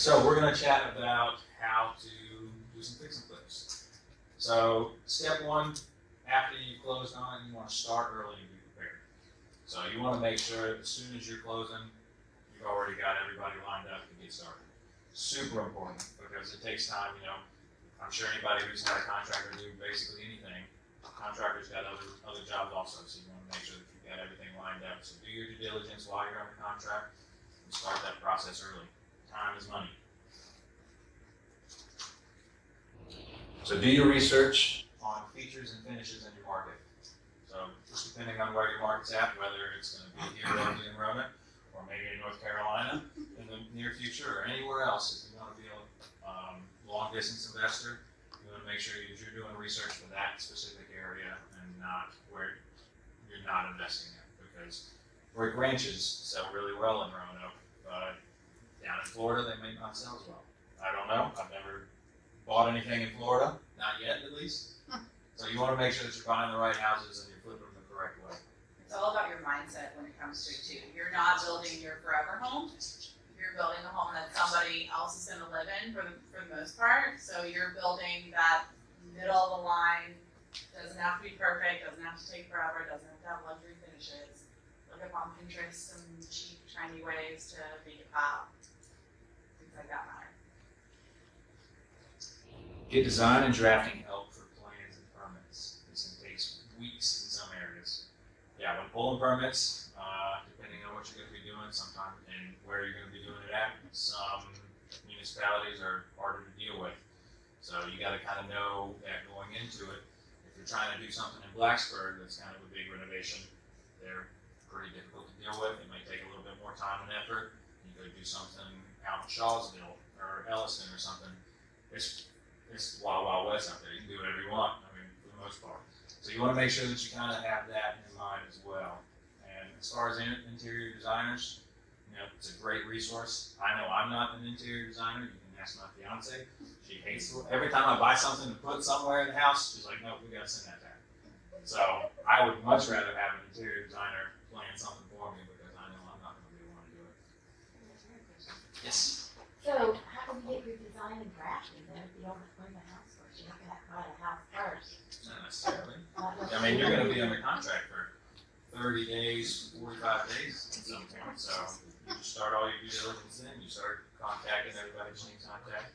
So we're going to chat about how to do some fix and flips. So step one, after you closed on it, you want to start early and be prepared. So you want to make sure as soon as you're closing, you've already got everybody lined up to get started. Super important because it takes time. You know, I'm sure anybody who's had a contractor do basically anything, contractors got other jobs also. So you want to make sure that you've got everything lined up. So do your due diligence while you're under contract and start that process early. Time is money. So do your research on features and finishes in your market. So just depending on where your market's at, whether it's going to be here locally in Roanoke, or maybe in North Carolina in the near future, or anywhere else, if you want to be a long distance investor, you want to make sure that you're doing research for that specific area and not where you're not investing in. Because brick ranches sell really well in Roanoke, but down in Florida, they may not sell as well. I don't know. I've never bought anything in Florida, not yet at least. So you want to make sure that you're buying the right houses and you're flipping them the correct way. It's all about your mindset when it comes to it too. You're not building your forever home. You're building a home that somebody else is going to live in for the most part. So you're building that middle of the line. Doesn't have to be perfect. Doesn't have to take forever. Doesn't have to have luxury finishes. Look up on Pinterest some cheap, shiny ways to make it pop. Things like that matter. Get design and drafting help for plans and permits. This takes weeks in some areas. Yeah, when pulling permits, depending on what you're going to be doing, sometimes and where you're going to be doing it at, some municipalities are harder to deal with. So you got to kind of know that going into it. If you're trying to do something in Blacksburg, that's kind of a big renovation. They're pretty difficult to deal with. It may take a little bit more time and effort. You could do something out in Shawsville or Elliston or something. It's wild, wild west out there. You can do whatever you want, I mean, for the most part. So you want to make sure that you kind of have that in mind as well. And as far as interior designers, you know, it's a great resource. I know I'm not an interior designer. You can ask my fiance. She hates it. Every time I buy something to put somewhere in the house, she's like, nope, we got to send that back. So I would much rather have an interior designer plan something for me because I know I'm not going to be the one to do it. Yes? So how do you get your design and drafting then if you don't own the house first? You have to buy the house first. Not necessarily. I mean, you're going to be under contract for 30 days, 45 days at some point. So you just start all your due diligence in. You start contacting everybody that you need contact.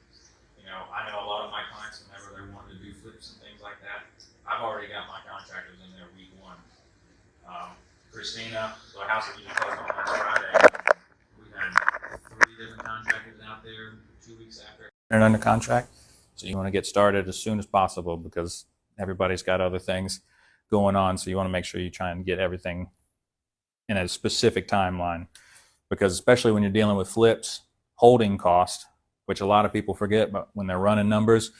You know, I know a lot of my clients, whenever they're wanting to do flips and things like that, I've already got my contractors in there week one. Christina, the house that you just closed on last Friday, we had 3 different contractors out there 2 weeks after they're under contract. So you want to get started as soon as possible because everybody's got other things going on. So you want to make sure you try and get everything in a specific timeline because especially when you're dealing with flips, holding cost, which a lot of people forget, but when they're running numbers,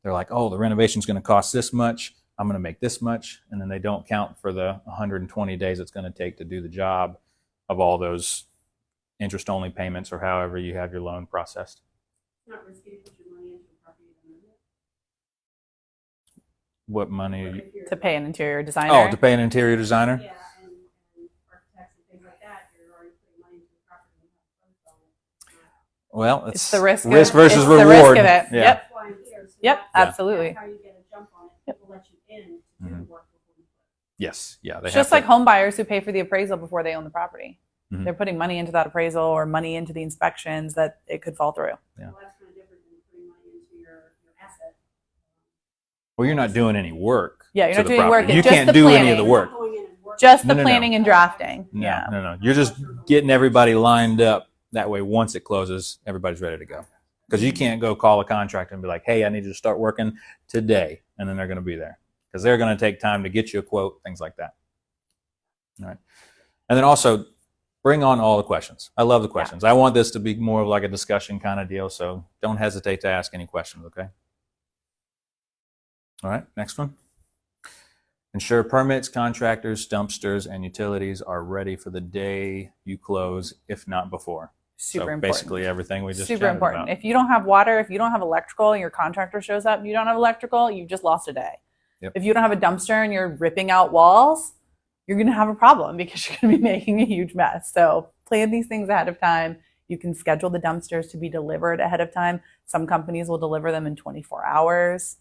they're like, oh, the renovation's going to cost this much. I'm going to make this much. And then they don't count for the 120 days it's going to take to do the job of all those interest-only payments or however you have your loan processed. It's not risky to put your money into a property you don't know yet. What money? To pay an interior designer. Oh, to pay an interior designer? Yeah, and architects and things like that, you're already putting money into the property and you have to close on it. Well, It's the risk versus it's reward. The risk of it. Yeah. Yep. That's why I'm here. So Yep. that's Absolutely. how you get a jump on it. People let you in to do the work before you put. Yes. Yeah. They It's just have like home buyers who pay for the appraisal before they own the property. Mhm. They're putting money into that appraisal or money into the inspections that it could fall through. Yeah. Well, that's kind of different than putting money into your asset. Well, you're not doing any work. Yeah, you're to not the doing property. work. You It's just can't the do any planning. of the You're work. not going in and working. Just the No. planning and drafting. No, Yeah. no. You're just getting everybody lined up. That way, once it closes, everybody's ready to go. Because you can't go call a contractor and be like, hey, I need you to start working today. And then they're going to be there. Because they're going to take time to get you a quote, things like that. All right. And then also, bring on all the questions. I love the questions. I want this to be more of like a discussion kind of deal. So don't hesitate to ask any questions, okay? All right, next one. Ensure permits, contractors, dumpsters, and utilities are ready for the day you close, if not before. Super So important. basically everything we just Super chatted important. about. If you don't have water, if you don't have electrical, and your contractor shows up and you don't have electrical, you've just lost a day. Yep. If you don't have a dumpster and you're ripping out walls, you're going to have a problem because you're going to be making a huge mess. So plan these things ahead of time. You can schedule the dumpsters to be delivered ahead of time. Some companies will deliver them in 24 hours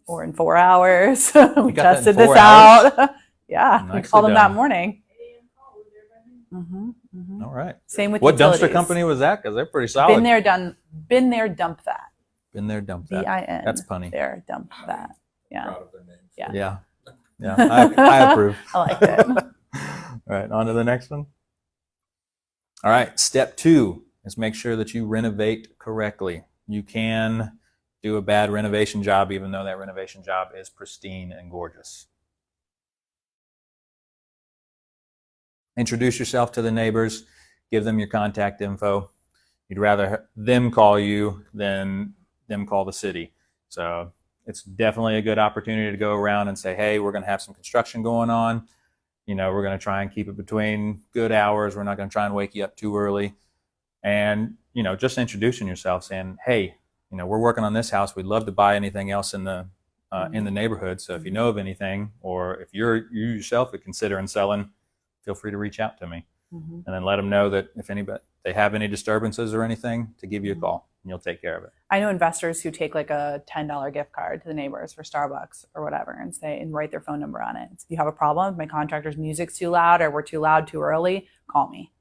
or in 4 hours. We got that in tested this 4 hours? out. Yeah, we Nicely called them that done. morning. 8 a.m. call with everybody. All right. Same with What utilities. dumpster company was that? Because they're pretty solid. Been there, dump that. Been there, dump that. BIN. That's punny. There, dump that. Yeah, Proud of their names. Yeah. Yeah. Yeah. I approve. I liked it. All right. On to the next one. All right. Step 2 is make sure that you renovate correctly. You can do a bad renovation job, even though that renovation job is pristine and gorgeous. Introduce yourself to the neighbors. Give them your contact info. You'd rather them call you than them call the city. So it's definitely a good opportunity to go around and say, hey, we're going to have some construction going on. We're going to try and keep it between good hours. We're not going to try and wake you up too early. And, just introducing yourself, saying, hey, we're working on this house. We'd love to buy anything else in the neighborhood. So if you know of anything, or if you yourself are considering selling, feel free to reach out to me. And then let them know that if they have any disturbances or anything, to give you a call, and you'll take care of it. I know investors who take like a $10 gift card to the neighbors for Starbucks or whatever and write their phone number on it. So if you have a problem, if my contractor's music's too loud or we're too loud too early, call me.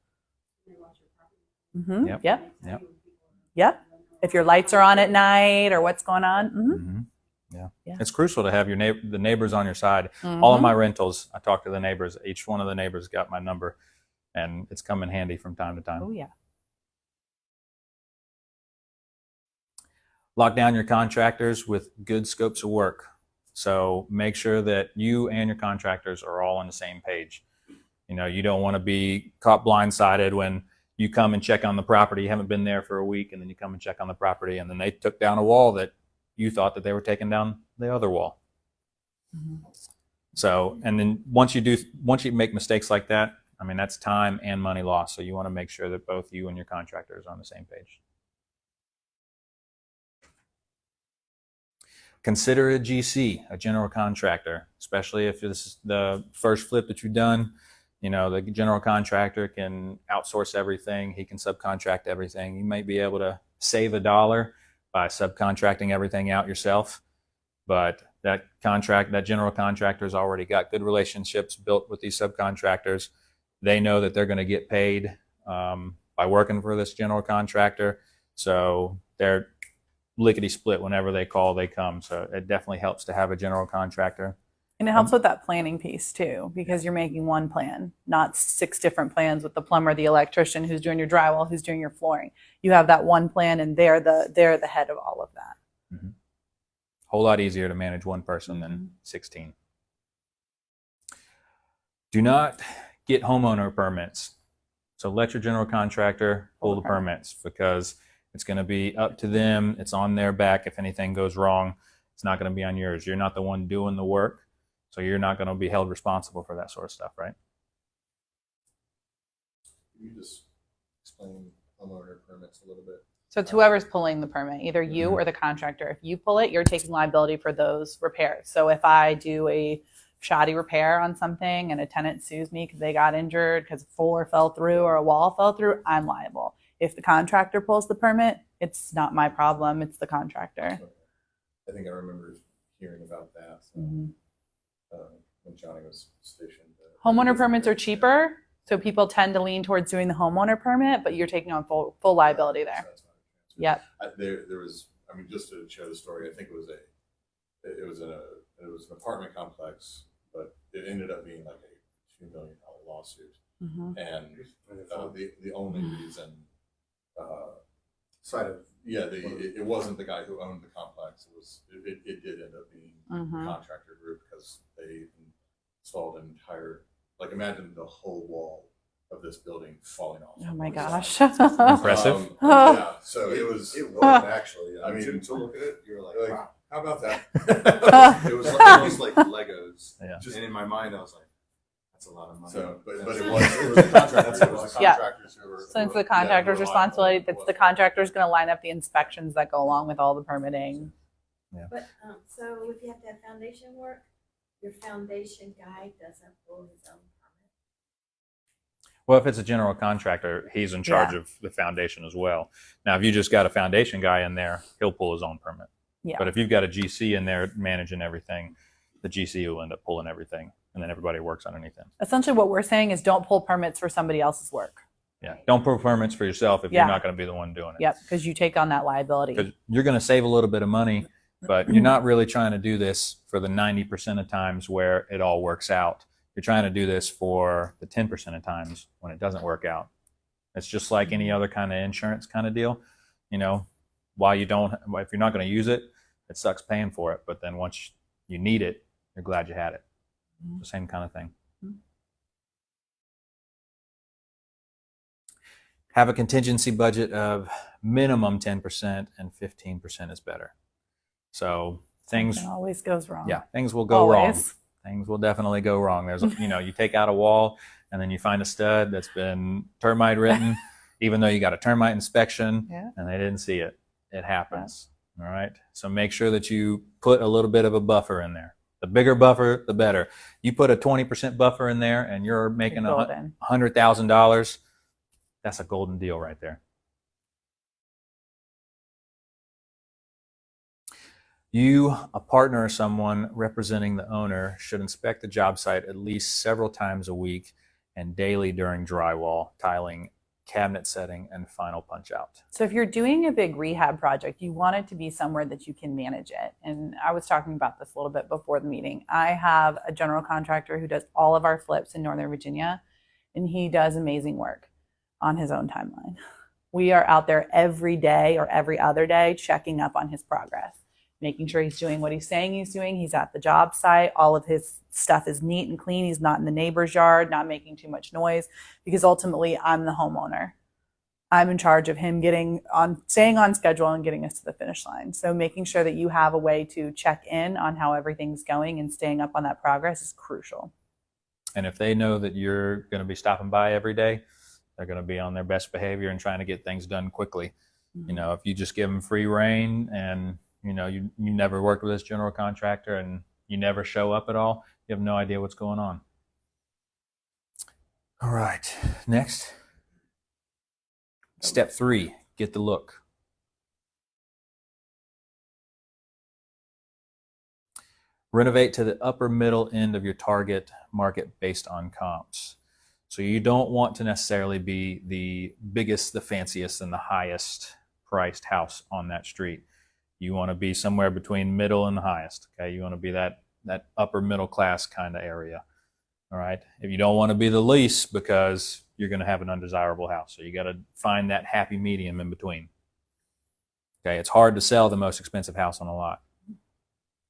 Yep. If your lights are on at night or what's going on. Yeah. Yeah. It's crucial to have the neighbors on your side. All of my rentals, I talk to the neighbors. Each one of the neighbors got my number, and it's come in handy from time to time. Oh, yeah. Lock down your contractors with good scopes of work. So make sure that you and your contractors are all on the same page. You don't want to be caught blindsided when you come and check on the property. You haven't been there for a week, and then you come and check on the property, and then they took down a wall that you thought that they were taking down the other wall. So, and then once you make mistakes like that, that's time and money lost. So you want to make sure that both you and your contractors are on the same page. Consider a GC, a general contractor, especially if this is the first flip that you've done. The general contractor can outsource everything. He can subcontract everything. You might be able to save $1 by subcontracting everything out yourself. But that general contractor's already got good relationships built with these subcontractors. They know that they're going to get paid by working for this general contractor. So they're lickety split. Whenever they call, they come. So it definitely helps to have a general contractor. And it helps with that planning piece too, because you're making one plan, not 6 different plans with the plumber, the electrician, who's doing your drywall, who's doing your flooring. You have that one plan, and they're the head of all of that. Whole lot easier to manage one person than 16. Do not get homeowner permits. So let your general contractor pull the permits, because it's going to be up to them. It's on their back. If anything goes wrong, it's not going to be on yours. You're not the one doing the work, so you're not going to be held responsible for that sort of stuff, right? Can you just explain homeowner permits a little bit? So it's whoever's pulling the permit, either you or the contractor. If you pull it, you're taking liability for those repairs. So if I do a shoddy repair on something and a tenant sues me because they got injured because a floor fell through or a wall fell through, I'm liable. If the contractor pulls the permit, it's not my problem. It's the contractor. I think I remember hearing about that when Johnny was stationed. Homeowner permits are cheaper, so people tend to lean towards doing the homeowner permit, but you're taking on full liability there. Yep. There was, just to share the story, I think it was an apartment complex, but it ended up being like a $2 million lawsuit. And the only reason it wasn't the guy who owned the complex. It did end up being the contractor group, because they installed an entire, imagine the whole wall of this building falling off. Oh my gosh. Impressive. So it was actually. To look at it, you're like, wow. How about that? It was almost like Legos. Yeah. And in my mind, I was like, that's a lot of money. So, but it was the contractors. It was the contractors who were. So it's the contractor's responsibility. It's the contractor's going to line up the inspections that go along with all the permitting. But, so if you have to have foundation work, your foundation guy doesn't pull his own permit. Well, if it's a general contractor, he's in charge of the foundation as well. Now, if you just got a foundation guy in there, he'll pull his own permit. Yeah. But if you've got a GC in there managing everything, the GC will end up pulling everything, and then everybody works underneath him. Essentially, what we're saying is don't pull permits for somebody else's work. Yeah. Don't pull permits for yourself if you're not going to be the one doing it. Yep, because you take on that liability. Because you're going to save a little bit of money, but you're not really trying to do this for the 90% of times where it all works out. You're trying to do this for the 10% of times when it doesn't work out. It's just like any other kind of insurance kind of deal. You know, if you're not going to use it, it sucks paying for it. But then once you need it, you're glad you had it. The same kind of thing. Have a contingency budget of minimum 10% and 15% is better. So things Something always goes wrong. Yeah, things will go wrong. Always. Things will definitely go wrong. There's, you take out a wall and then you find a stud that's been termite ridden, even though you got a termite inspection and they didn't see it. It happens. All right. So make sure that you put a little bit of a buffer in there. The bigger buffer, the better. You put a 20% buffer in there and you're making $100,000. That's a golden deal right there. You, a partner or someone representing the owner, should inspect the job site at least several times a week and daily during drywall, tiling, cabinet setting, and final punch out. So if you're doing a big rehab project, you want it to be somewhere that you can manage it. And I was talking about this a little bit before the meeting. I have a general contractor who does all of our flips in Northern Virginia, and he does amazing work on his own timeline. We are out there every day or every other day checking up on his progress, making sure he's doing what he's saying he's doing. He's at the job site. All of his stuff is neat and clean. He's not in the neighbor's yard, not making too much noise, because ultimately I'm the homeowner. I'm in charge of him staying on schedule and getting us to the finish line. So making sure that you have a way to check in on how everything's going and staying up on that progress is crucial. And if they know that you're going to be stopping by every day, they're going to be on their best behavior and trying to get things done quickly. Mm-hmm. If you just give them free rein and you never worked with this general contractor and you never show up at all, you have no idea what's going on. All right, next. Step 3, get the look. Renovate to the upper middle end of your target market based on comps. So you don't want to necessarily be the biggest, the fanciest, and the highest priced house on that street. You want to be somewhere between middle and the highest. Okay, you want to be that upper middle class kind of area. All right. If you don't want to be the least, because you're going to have an undesirable house, so you got to find that happy medium in between. Okay, it's hard to sell the most expensive house on a lot.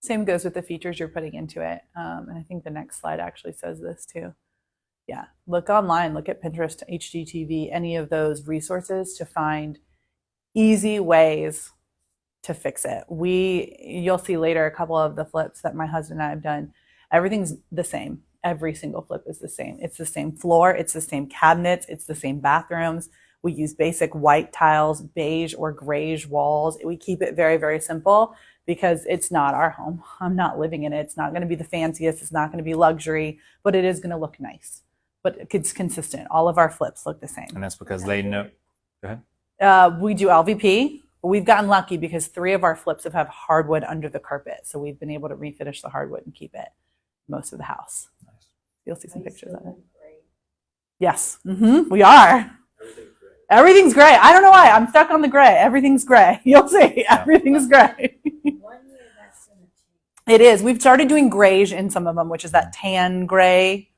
Same goes with the features you're putting into it. And I think the next slide actually says this too. Yeah, look online, look at Pinterest, HGTV, any of those resources to find easy ways to fix it. You'll see later a couple of the flips that my husband and I have done. Everything's the same. Every single flip is the same. It's the same floor. It's the same cabinets. It's the same bathrooms. We use basic white tiles, beige or grayish walls. We keep it very, very simple because it's not our home. I'm not living in it. It's not going to be the fanciest. It's not going to be luxury, but it is going to look nice. But it's consistent. All of our flips look the same. And that's because they know. Go ahead. We do LVP. We've gotten lucky because 3 of our flips have hardwood under the carpet. So we've been able to refinish the hardwood and keep it most of the house. Nice. You'll see some pictures of it. Yes, we are. Everything's gray. I don't know why. I'm stuck on the gray. Everything's gray. You'll see. Everything's gray. It is. We've started doing grayish in some of them, which is that tan gray,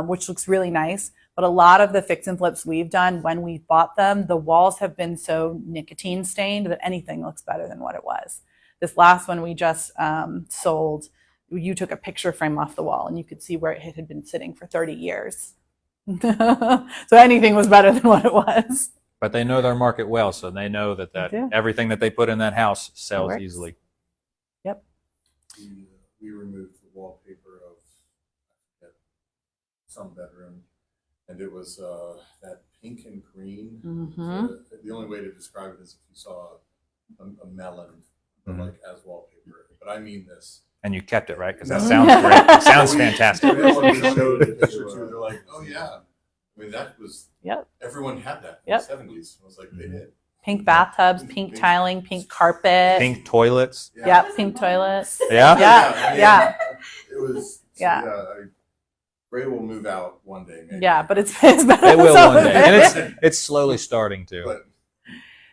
which looks really nice. But a lot of the fix and flips we've done, when we bought them, the walls have been so nicotine stained that anything looks better than what it was. This last one we just sold, you took a picture frame off the wall and you could see where it had been sitting for 30 years. So anything was better than what it was. But they know their market well, so they know that everything that they put in that house sells easily. Yep. We removed the wallpaper of some bedroom, and it was that pink and green. Mm-hmm. The only way to describe it is if you saw a melon, like as wallpaper. But I mean this. And you kept it, right? Because that sounds great. It sounds fantastic. Everyone just showed the picture too. They're like, "Oh yeah, I mean, that was, Yep. everyone had that in Yep. the 70s. It was like, they did. Pink bathtubs, pink tiling, pink carpet. Pink toilets. Yep, pink toilets. Yeah. Yeah, I mean, yeah. It was, Yeah. Ray will move out one day, maybe. Yeah, but it's better. It will one day, and it's slowly starting to. But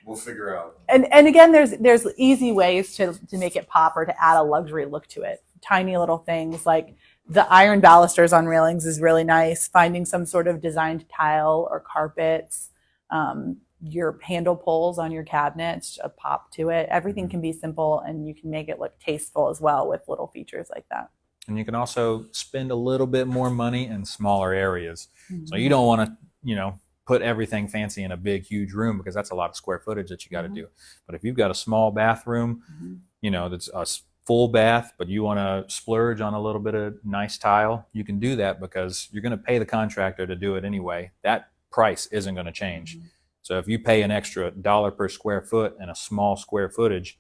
we'll figure out. And again, there's easy ways to make it pop or to add a luxury look to it. Tiny little things like the iron balusters on railings is really nice. Finding some sort of designed tile or carpets, your handle pulls on your cabinets, a pop to it. Everything can be simple, and you can make it look tasteful as well with little features like that. And you can also spend a little bit more money in smaller areas. So you don't want to, put everything fancy in a big, huge room, because that's a lot of square footage that you got to do. But if you've got a small bathroom, that's a full bath, but you want to splurge on a little bit of nice tile, you can do that, because you're going to pay the contractor to do it anyway. That price isn't going to change. So if you pay an extra $1 per square foot and a small square footage,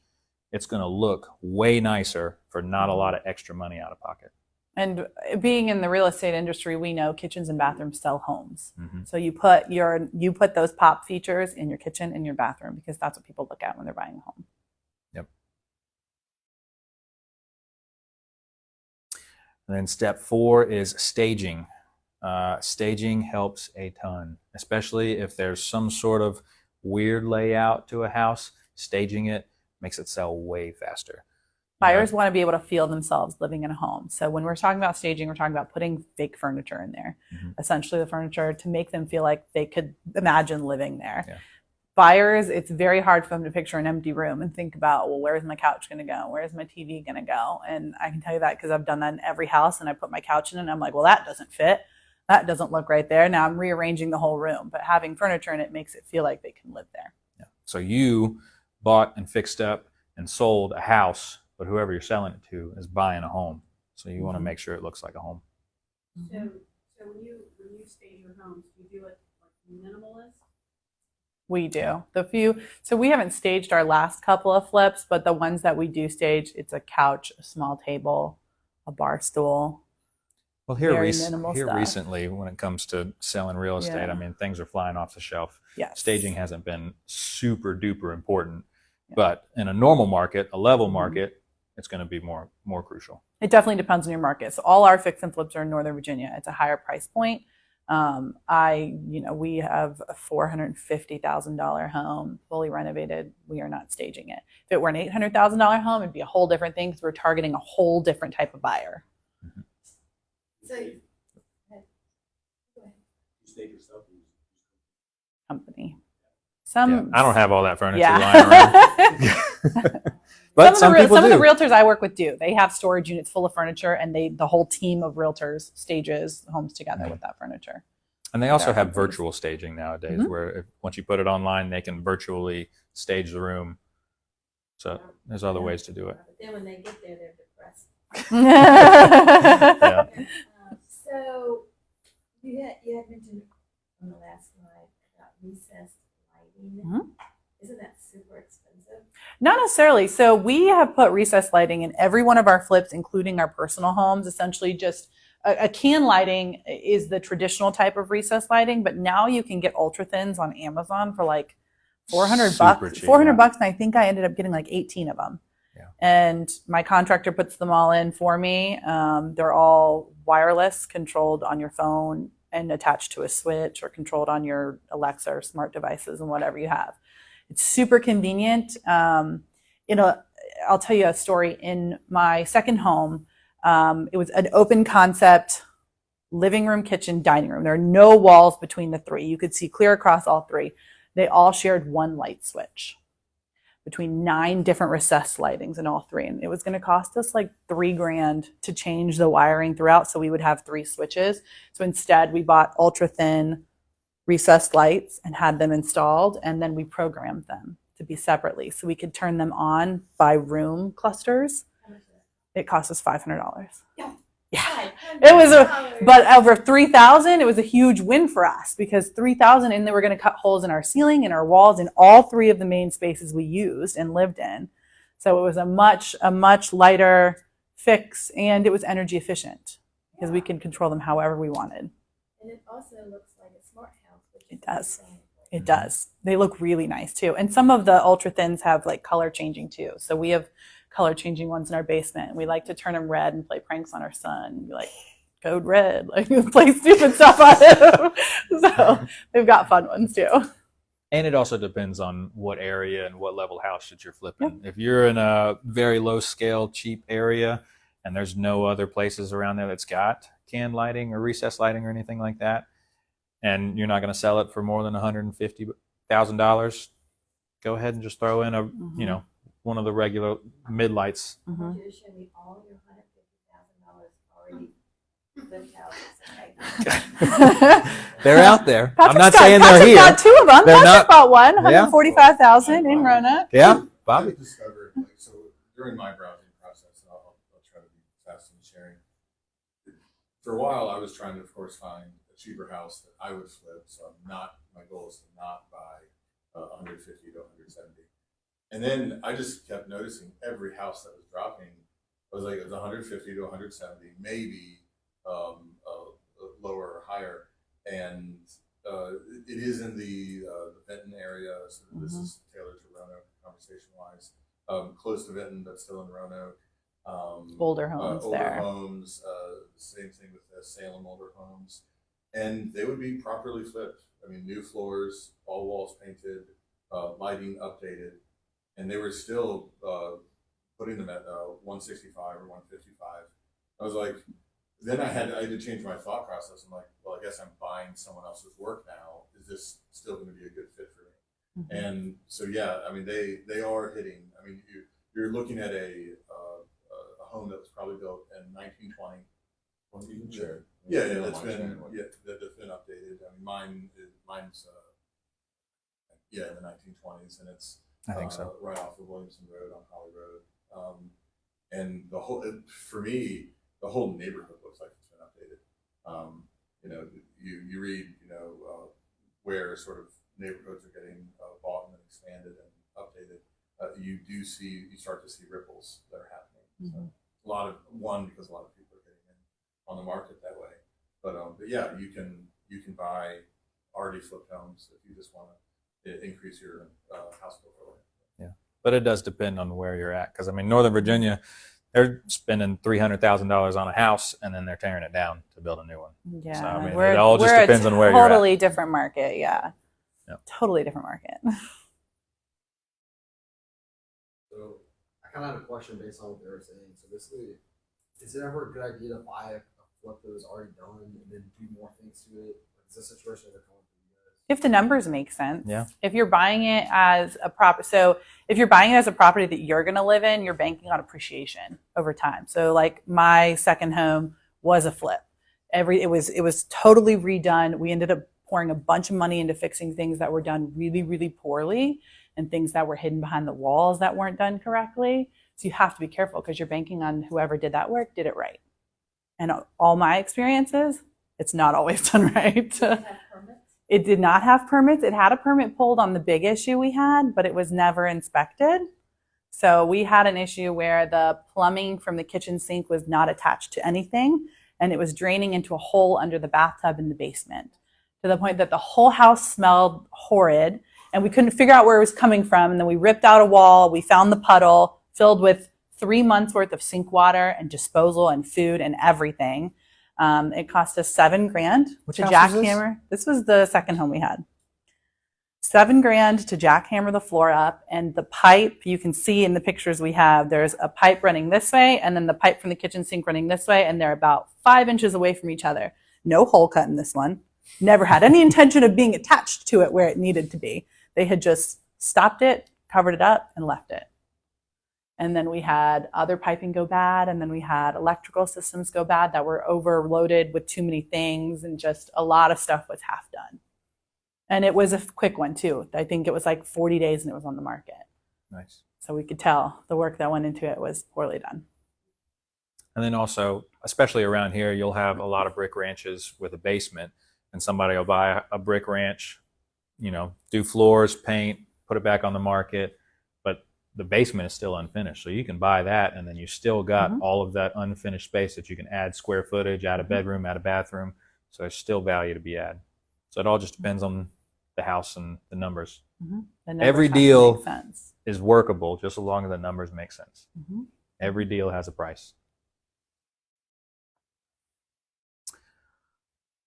it's going to look way nicer for not a lot of extra money out of pocket. And being in the real estate industry, we know kitchens and bathrooms sell homes. So you put those pop features in your kitchen and your bathroom, because that's what people look at when they're buying a home. Yep. And then step 4 is staging. Staging helps a ton, especially if there's some sort of weird layout to a house. Staging it makes it sell way faster. Buyers want to be able to feel themselves living in a home. So when we're talking about staging, we're talking about putting fake furniture in there, essentially the furniture to make them feel like they could imagine living there. Yeah. Buyers, it's very hard for them to picture an empty room and think about, well, where's my couch going to go? Where's my TV going to go? And I can tell you that because I've done that in every house, and I put my couch in and I'm like, well, that doesn't fit. That doesn't look right there. Now I'm rearranging the whole room, but having furniture in it makes it feel like they can live there. Yeah. So you bought and fixed up and sold a house, but whoever you're selling it to is buying a home. So you want to make sure it looks like a home. So when you stage your homes, do you do it like minimalist? We do. So we haven't staged our last couple of flips, but the ones that we do stage, it's a couch, a small table, a bar stool. Well, here minimal stuff. recently, when it comes to selling real estate, I mean, things are flying off the shelf. Yes. Staging hasn't been super duper important, but in a normal market, a level market, it's going to be more crucial. It definitely depends on your market. So all our fix and flips are in Northern Virginia. It's a higher price point. We have a $450,000 home, fully renovated. We are not staging it. If it were an $800,000 home, it'd be a whole different thing, because we're targeting a whole different type of buyer. So, You stage yourself. Company. Yeah, I don't have all that furniture lying around. But some of the do. realtors I work with do. They have storage units full of furniture, and the whole team of realtors stages homes together with that furniture. And they also have virtual staging nowadays, where once you put it online, they can virtually stage the room. So there's other ways to do it. but then when they get there, they're depressed. Yeah. So you had mentioned on the last slide about recessed lighting. Isn't that super expensive? Not necessarily. So we have put recessed lighting in every one of our flips, including our personal homes. Essentially, just a can lighting is the traditional type of recessed lighting, but now you can get ultra thins on Amazon for like $400. Super cheap, $400, and I think I ended up getting like 18 of them. Yeah. And my contractor puts them all in for me. They're all wireless, controlled on your phone and attached to a switch, or controlled on your Alexa or smart devices and whatever you have. It's super convenient. I'll tell you a story. In my second home, it was an open concept living room, kitchen, dining room. There are no walls between the three. You could see clear across all three. They all shared one light switch between 9 different recessed lightings in all three. And it was going to cost us like $3,000 to change the wiring throughout, so we would have 3 switches. So instead, we bought ultra thin recessed lights and had them installed, and then we programmed them to be separately, so we could turn them on by room clusters. It cost us $500. Yeah, it was but over 3,000, it was a huge win for us, because 3,000, and they were going to cut holes in our ceiling and our walls in all 3 of the main spaces we used and lived in. So it was a much lighter fix, and it was energy efficient because we could control them however we wanted. And it also looks like a smart house, which It is does. selling. It does. They look really nice too. And some of the ultra thins have like color changing too. So we have color changing ones in our basement. We like to turn them red and play pranks on our son. Be like, code red, like play stupid stuff on him. So they've got fun ones too. And it also depends on what area and what level house that you're flipping. If you're in a very low scale, cheap area and there's no other places around there that's got can lighting or recessed lighting or anything like that, and you're not going to sell it for more than $150,000, go ahead and just throw in a, you know, one of the regular mid lights. I want you to show me all your $150,000 already flipped houses. They're out there. I'm Patrick's not got, saying they're Patrick here. got 2 of them. They're Patrick not- bought one, Yeah. $145,000 in Roanoke. Yeah, I Bobby. discovered, like, so during my browsing process, and I'll try to be fast in sharing. For a while, I was trying to, of course, find a cheaper house that I would flip. So my goal is to not buy 150 to 170. And then I just kept noticing every house that was dropping was like, it was 150 to 170, maybe lower or higher. And it is in the Benton area. So this is tailored to Roanoke conversation wise. Close to Benton, but still in Roanoke. Older homes there. Homes, same thing with the Salem older homes. And they would be properly flipped. I mean, new floors, all walls painted, lighting updated. And they were still putting them at 165 or 155. I was like, then I had to change my thought process. I'm like, well, I guess I'm buying someone else's work now. Is this still going to be a good fit for me? And so, yeah, I mean, they are hitting. I mean, you're looking at a home that was probably built in 1920. Well, you can share. Yeah, that's been updated. I mean, mine's in the 1920s, and it's I think so. right off of Williamson Road on Holly Road. And the whole, for me, the whole neighborhood looks like it's been updated. You know, you read, where sort of neighborhoods are getting bought and expanded and updated. You start to see ripples that are happening. So because a lot of people are getting in on the market that way. But yeah, you can buy already flipped homes if you just want to increase your house portfolio. Yeah, but it does depend on where you're at. Because I mean, Northern Virginia, they're spending $300,000 on a house and then they're tearing it down to build a new one. Yeah, So, I mean, it all just depends on where you're at. Totally different market. Yeah. Yep. Totally different market. So I kind of have a question based on what they were saying. So basically, is it ever a good idea to buy a flip that was already done and then do more things to it? Like, is this a situation ever come up for you guys? If the numbers make sense. Yeah. If you're buying it as a if you're buying it as a property that you're going to live in, you're banking on appreciation over time. So like my second home was a flip. It was totally redone. We ended up pouring a bunch of money into fixing things that were done really, really poorly and things that were hidden behind the walls that weren't done correctly. So you have to be careful because you're banking on whoever did that work did it right. And all my experiences, it's not always done right. It did not have permits. It had a permit pulled on the big issue we had, but it was never inspected. So we had an issue where the plumbing from the kitchen sink was not attached to anything, and it was draining into a hole under the bathtub in the basement, to the point that the whole house smelled horrid, and we couldn't figure out where it was coming from. And then we ripped out a wall. We found the puddle filled with 3 months worth of sink water and disposal and food and everything. It cost us $7,000 to jackhammer. This was the second home we had. $7,000 to jackhammer the floor up, and the pipe, you can see in the pictures we have, there's a pipe running this way and then the pipe from the kitchen sink running this way, and they're about 5 inches away from each other. No hole cut in this one. Never had any intention of being attached to it where it needed to be. They had just stopped it, covered it up, and left it. And then we had other piping go bad, and then we had electrical systems go bad that were overloaded with too many things, and just a lot of stuff was half done. And it was a quick one too. I think it was like 40 days and it was on the market. Nice. So we could tell the work that went into it was poorly done. And then also, especially around here, you'll have a lot of brick ranches with a basement, and somebody will buy a brick ranch, do floors, paint, put it back on the market, but the basement is still unfinished. So you can buy that, and then you still got all of that unfinished space that you can add square footage, add a bedroom, add a bathroom. So there's still value to be had. So it all just depends on the house and the numbers. The numbers Every have to deal make sense. is workable just as long as the numbers make sense. Mhm. Every deal has a price.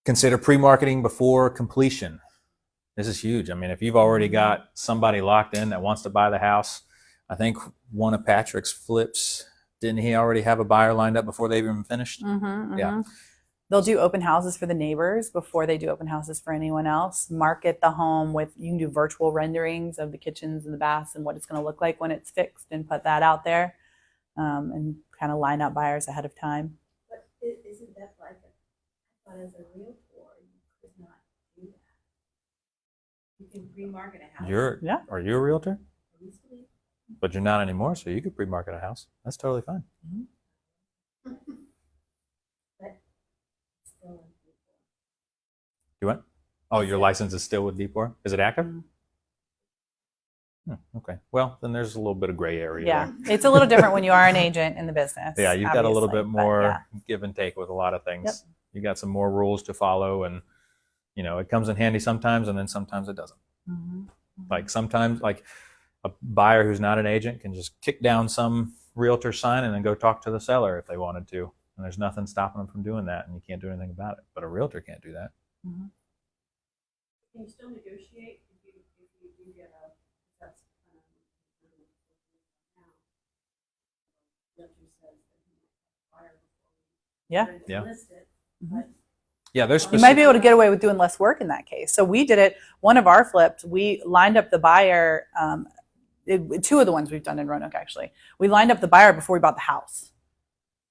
Consider pre-marketing before completion. This is huge. I mean, if you've already got somebody locked in that wants to buy the house, I think one of Patrick's flips, didn't he already have a buyer lined up before they even finished? Yeah. They'll do open houses for the neighbors before they do open houses for anyone else. Market the home with, you can do virtual renderings of the kitchens and the baths and what it's going to look like when it's fixed and put that out there, and kind of line up buyers ahead of time. But isn't that like I thought as a realtor, you could not do that. You can pre-market a house. Yeah. Are you a realtor? Easily. But you're not anymore, so you could pre-market a house. That's totally fine. But still in people. You what? Oh, your license is still with Deepore? Is it active? Okay. Well, then there's a little bit of gray area. Yeah, there. it's a little different when you are an agent in the business. Yeah, you've got a little obviously, bit but more yeah. give and take with a lot of things. Yep. You got some more rules to follow, and you know it comes in handy sometimes, and then sometimes it doesn't. Like sometimes, like a buyer who's not an agent can just kick down some realtor sign and then go talk to the seller if they wanted to, and there's nothing stopping them from doing that, and you can't do anything about it. But a realtor can't do that. Can you still negotiate if you do get a, that's now, realtor says that he might have a buyer before Yeah. we Yeah. list it, Mhm. but Yeah, there's You specific. might be able to get away with doing less work in that case. So we did it. One of our flips, we lined up the buyer. Two of the ones we've done in Roanoke, actually, we lined up the buyer before we bought the house.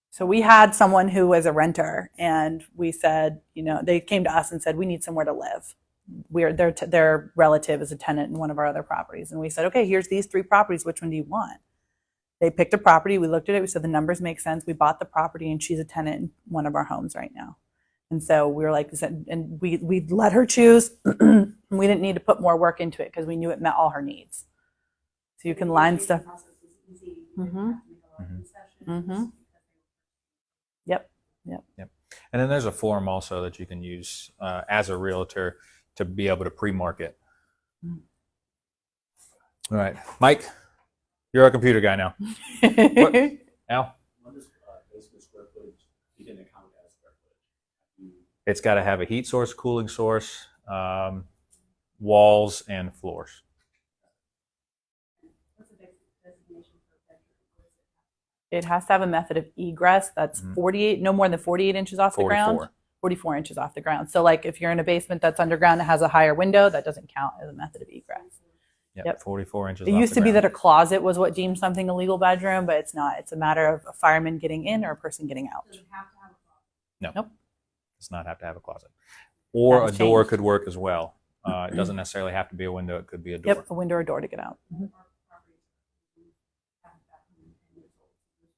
So we had someone who was a renter, and we said, you know, they came to us and said, we need somewhere to live. Their relative is a tenant in one of our other properties, and we said, okay, here's these 3 properties. Which one do you want? They picked a property. We looked at it. We said the numbers make sense. We bought the property, and she's a tenant in one of our homes right now. And so we were like, and we let her choose. We didn't need to put more work into it because we knew it met all her needs. So you can line stuff. the process is easy. You didn't have to make a lot of concessions. Mhm. Yep. And then there's a form also that you can use as a realtor to be able to pre-market. All right, Mike, you're a computer guy now. Al, What is basically square footage? You can account as square footage. it's got to have a heat source, cooling source, walls, and floors. What's the basic designation for a bedroom? What is it? It has to have a method of egress that's 48, no more than 48 inches off the ground. 44. 44 inches off the ground. So like if you're in a basement that's underground that has a higher window, that doesn't count as a method of egress. Yep. 44 inches. It off used the to be ground. that a closet was what deemed something a legal bedroom, but it's not. It's a matter of a fireman getting in or a person getting out. Does it have to have a closet? No. Nope. Does not have to have a closet. Or That a has door changed. could work as well. It doesn't necessarily have to be a window. It could be a door. Yep, a window or door to get out. Mhm. Our properties have that in 10 years old. So those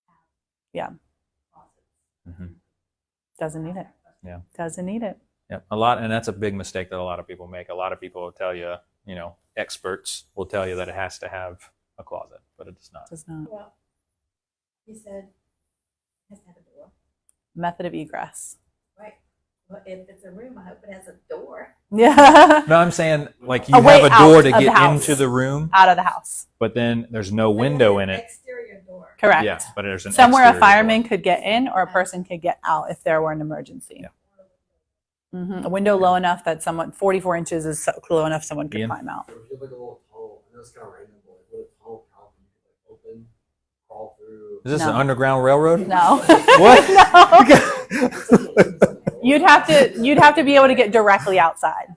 don't have Yeah. closets. Mhm. Doesn't need it. Yeah. Doesn't need it. Yeah, a lot, and that's a big mistake that a lot of people make. A lot of people will tell you, you know, experts will tell you that it has to have a closet, but it does not. Does not. Well, he said it has to have a door. Method of egress. Right. Well, if it's a room, I hope it has a door. Yeah. No, I'm saying like A you way have a door out to of the get house. into the room, Out of the house. but then there's no window in it. Exterior door. Correct. Yeah, but there's an Somewhere a exterior fireman door. could get in or a person could get out if there were an emergency. Yeah. A window low enough that someone, 44 inches is low enough someone could Ian? climb out. If you have like a little tunnel, I know it's kind of random, but like with a tunnel out, you could like open, crawl through. Is this No. an underground railroad? No. What? No. You'd have to be able to get directly outside.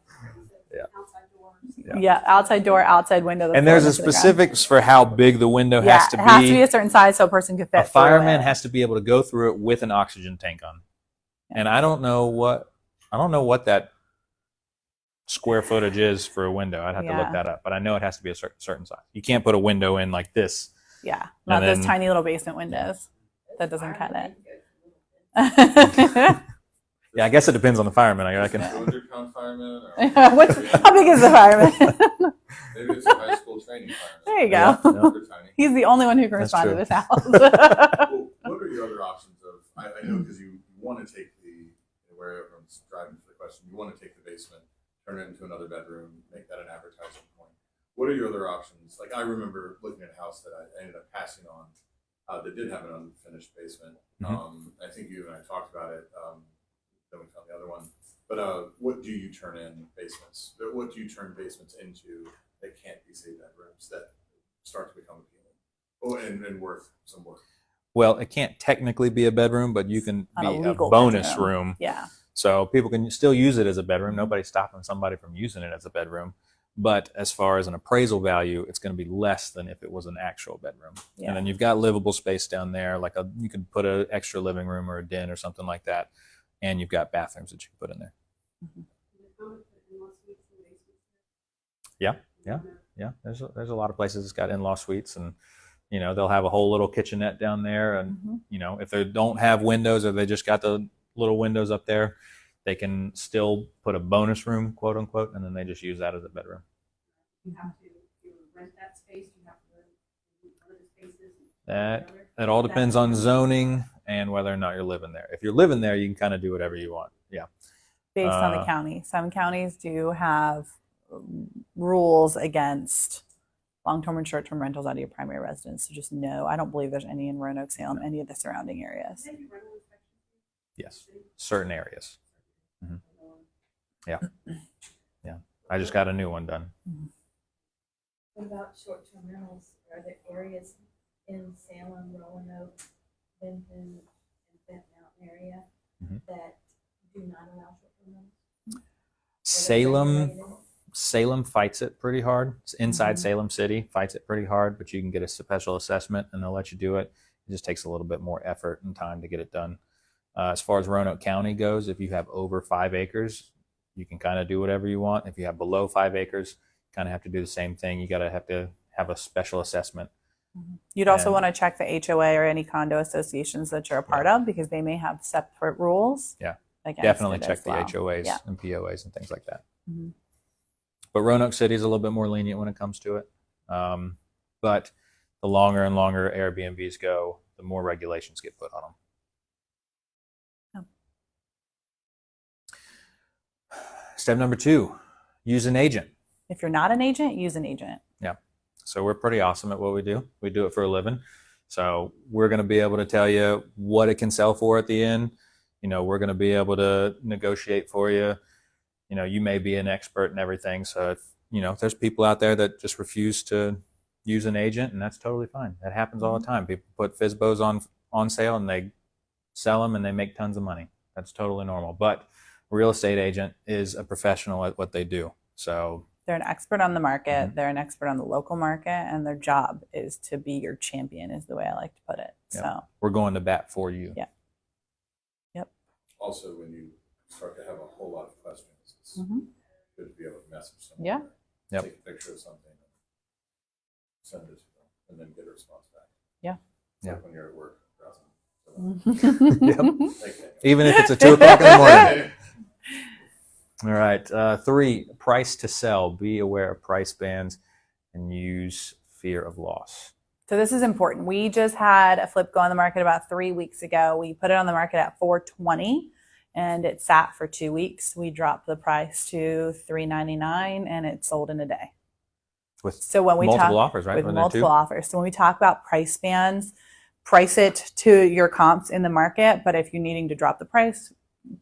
Outside doors. Yeah, outside door, outside window. that's And there's a low enough to the ground. specifics for how big the window Yeah, has to it has to be be. a certain size so a person could fit. A fireman through it. has to be able to go through it with an oxygen tank on. And I don't know what that square footage is for a window. I'd have to Yeah. look that up, but I know it has to be a certain size. You can't put a window in like this. Yeah, not And those then- tiny little basement windows. That doesn't cut Fireman it. can go through little Yeah, I guess it depends on the fireman. I reckon. 200-pound fireman, or How big is the fireman? maybe it's a high school training fireman. There you go. Yeah. They're tiny. He's the only one who can That's respond to true. this house. Well, what are your other options of? I know because you want to take the where everyone's question. You want to take the basement, turn it into another bedroom, make that an advertising point. What are your other options? Like I remember looking at a house that I ended up passing on that did have an unfinished basement. I think you and I talked about it. Then we found the other one. But what do you turn in basements? What do you turn basements into that can't be say bedrooms that start to become appealing? And worth some work. Well, it can't technically be a bedroom, but you can Not a be a legal bonus bedroom. room. Yeah. So people can still use it as a bedroom. Nobody's stopping somebody from using it as a bedroom. But as far as an appraisal value, it's going to be less than if it was an actual bedroom. Yeah. And then you've got livable space down there, like you can put an extra living room or a den or something like that. And you've got bathrooms that you can put in there. Yeah. There's a lot of places that's got in-law suites, and they'll have a whole little kitchenette down there, and if they don't have windows or they just got the little windows up there, they can still put a bonus room, quote unquote, and then they just use that as a bedroom. You have to rent that space. You have to rent one of the spaces. That all depends on zoning and whether or not you're living there. If you're living there, you can kind of do whatever you want. Yeah. Based on the county. Some counties do have rules against long-term and short-term rentals out of your primary residence. So just no, I don't believe there's any in Roanoke, Salem, any of the surrounding areas. Yes. Certain areas. Yeah. I just got a new one done. What about short-term rentals? Are there areas in Salem, Roanoke, Benton, and Benton Mountain area that do not allow short-term rentals? Salem fights it pretty hard. It's inside Salem City, fights it pretty hard, but you can get a special assessment and they'll let you do it. It just takes a little bit more effort and time to get it done. As far as Roanoke County goes, if you have over 5 acres, you can kind of do whatever you want. If you have below 5 acres, kind of have to do the same thing. You have to have a special assessment. You'd also want to check the HOA or any condo associations that you're a part of, because they may have separate rules. Yeah, against definitely it check as the well. HOAs and POAs and things like that. Mm-hmm. But Roanoke City is a little bit more lenient when it comes to it. But the longer and longer Airbnbs go, the more regulations get put on them. Step number 2, use an agent. If you're not an agent, use an agent. Yeah. So we're pretty awesome at what we do. We do it for a living. So we're going to be able to tell you what it can sell for at the end. We're going to be able to negotiate for you. You may be an expert in everything. So if there's people out there that just refuse to use an agent, and that's totally fine. That happens all the time. People put FSBOs on sale and they sell them and they make tons of money. That's totally normal. But a real estate agent is a professional at what they do. So they're an expert on the market. They're an expert on the local market, and their job is to be your champion, is the way I like to put it. Yep. So we're going to bat for you. Yeah. Yep. Also, when you start to have a whole lot of questions, it's good to be able to message someone. Yeah. Yep. Take a picture of something and send it to them, and then get a response back. Yeah. Like when you're at work browsing. Yep. Even if it's at 2 o'clock in the morning. All right. 3, price to sell. Be aware of price bands and use fear of loss. So this is important. We just had a flip go on the market about 3 weeks ago. We put it on the market at $420 and it sat for 2 weeks. We dropped the price to $399 and it sold in a day. With multiple offers, right? With multiple offers. So when we talk about price bands, price it to your comps in the market. But if you're needing to drop the price,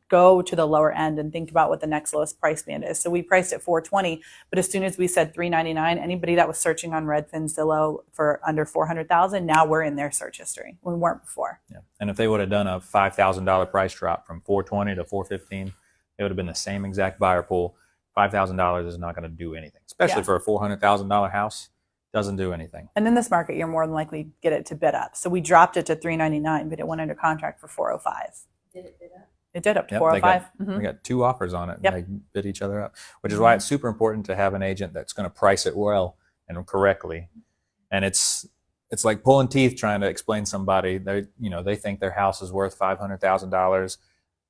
go to the lower end and think about what the next lowest price band is. So we priced at $420, but as soon as we said $399, anybody that was searching on Redfin, Zillow for under $400,000, now we're in their search history. We weren't before. Yeah. And if they would have done a $5,000 price drop from $420 to $415, it would have been the same exact buyer pool. $5,000 is not going to do anything, especially for a $400,000 house. Doesn't do anything. And in this market, you're more than likely to get it to bid up. So we dropped it to $399, but it went under contract for $405. Did it bid up? It did up to Yep, $405. We got 2 offers on it. Yep. And they bid each other up, which is why it's super important to have an agent that's going to price it well and correctly. And it's like pulling teeth trying to explain to somebody they think their house is worth $500,000,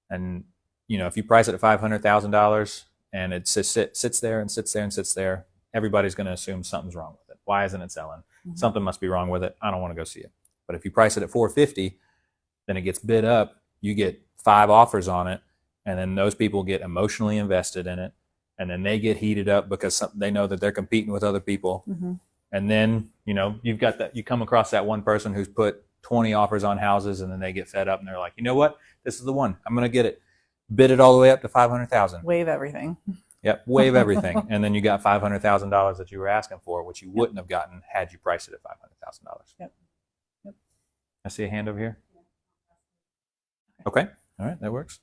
and if you price it at $500,000 and it sits there and sits there and sits there, everybody's going to assume something's wrong with it. Why isn't it selling? Something must be wrong with it. I don't want to go see it. But if you price it at $450, then it gets bid up. You get 5 offers on it, and then those people get emotionally invested in it, and then they get heated up because they know that they're competing with other people. Mm-hmm. And then, you've got that, you come across that one person who's put 20 offers on houses, and then they get fed up and they're like, you know what? This is the one. I'm going to get it. Bid it all the way up to 500,000. Waive everything. Yep. Waive everything. And then you got $500,000 that you were asking for, which you wouldn't have gotten had you priced it at $500,000. Yep. I see a hand over here. Okay. All right. That works.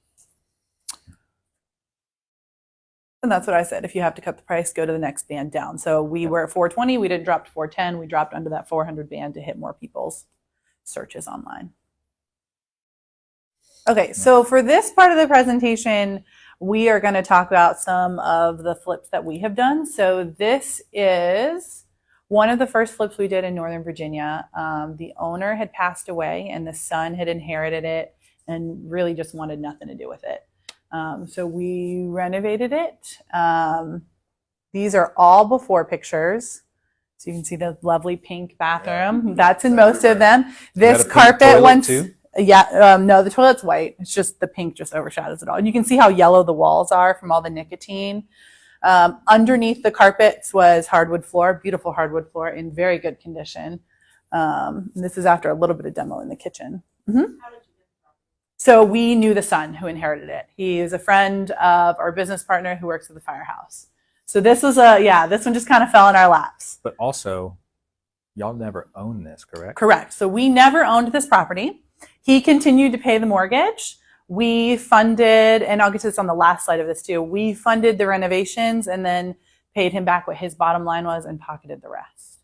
And that's what I said. If you have to cut the price, go to the next band down. So we were at 420. We didn't drop to 410. We dropped under that 400 band to hit more people's searches online. Okay, so for this part of the presentation, we are going to talk about some of the flips that we have done. So this is one of the first flips we did in Northern Virginia. The owner had passed away and the son had inherited it and really just wanted nothing to do with it. So we renovated it. These are all before pictures. So you can see the lovely pink bathroom. Yeah. That's in most of them. This carpet once, yeah, no, the toilet's white. It's just the pink just overshadows it all. And you can see how yellow the walls are from all the nicotine. Underneath the carpets was hardwood floor, beautiful hardwood floor in very good condition. This is after a little bit of demo in the kitchen. Mm-hmm. So we knew the son who inherited it. He is a friend of our business partner who works at the firehouse. So this was this one just kind of fell in our laps. But also, y'all never owned this, correct? Correct. So we never owned this property. He continued to pay the mortgage. We funded, and I'll get to this on the last slide of this too, we funded the renovations and then paid him back what his bottom line was and pocketed the rest.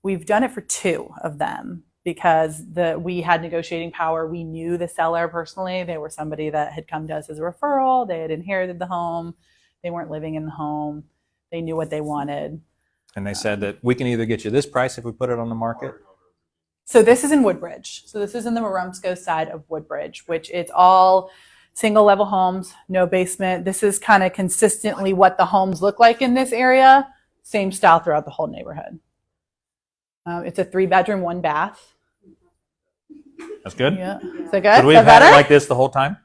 We've done it for 2 of them because we had negotiating power. We knew the seller personally. They were somebody that had come to us as a referral. They had inherited the home. They weren't living in the home. They knew what they wanted. And they said that we can either get you this price if we put it on the market. So this is in Woodbridge. So this is in the Marumsco side of Woodbridge, which it's all single level homes, no basement. This is kind of consistently what the homes look like in this area. Same style throughout the whole neighborhood. It's a 3-bedroom, 1 bath. That's good. Yeah. Is that good? Could we Is have that had it better? like this the whole time?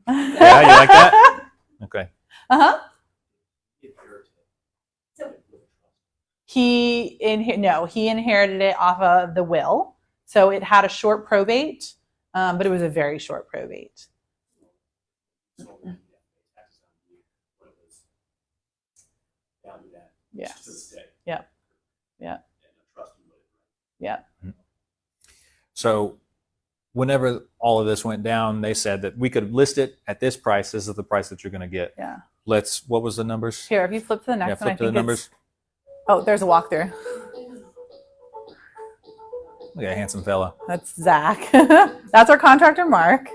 Yeah, you like that? Okay. Uh-huh. He inherited it off of the will. So it had a short probate, but it was a very short probate. Yeah. Yeah. Yeah. Yeah. So whenever all of this went down, they said that we could list it at this price. This is the price that you're going to get. Yeah. What was the numbers? Here, if you flip to the next one, I flip to the think numbers. Oh, there's a walkthrough. Look at that handsome fella. That's Zach. That's our contractor, Mark.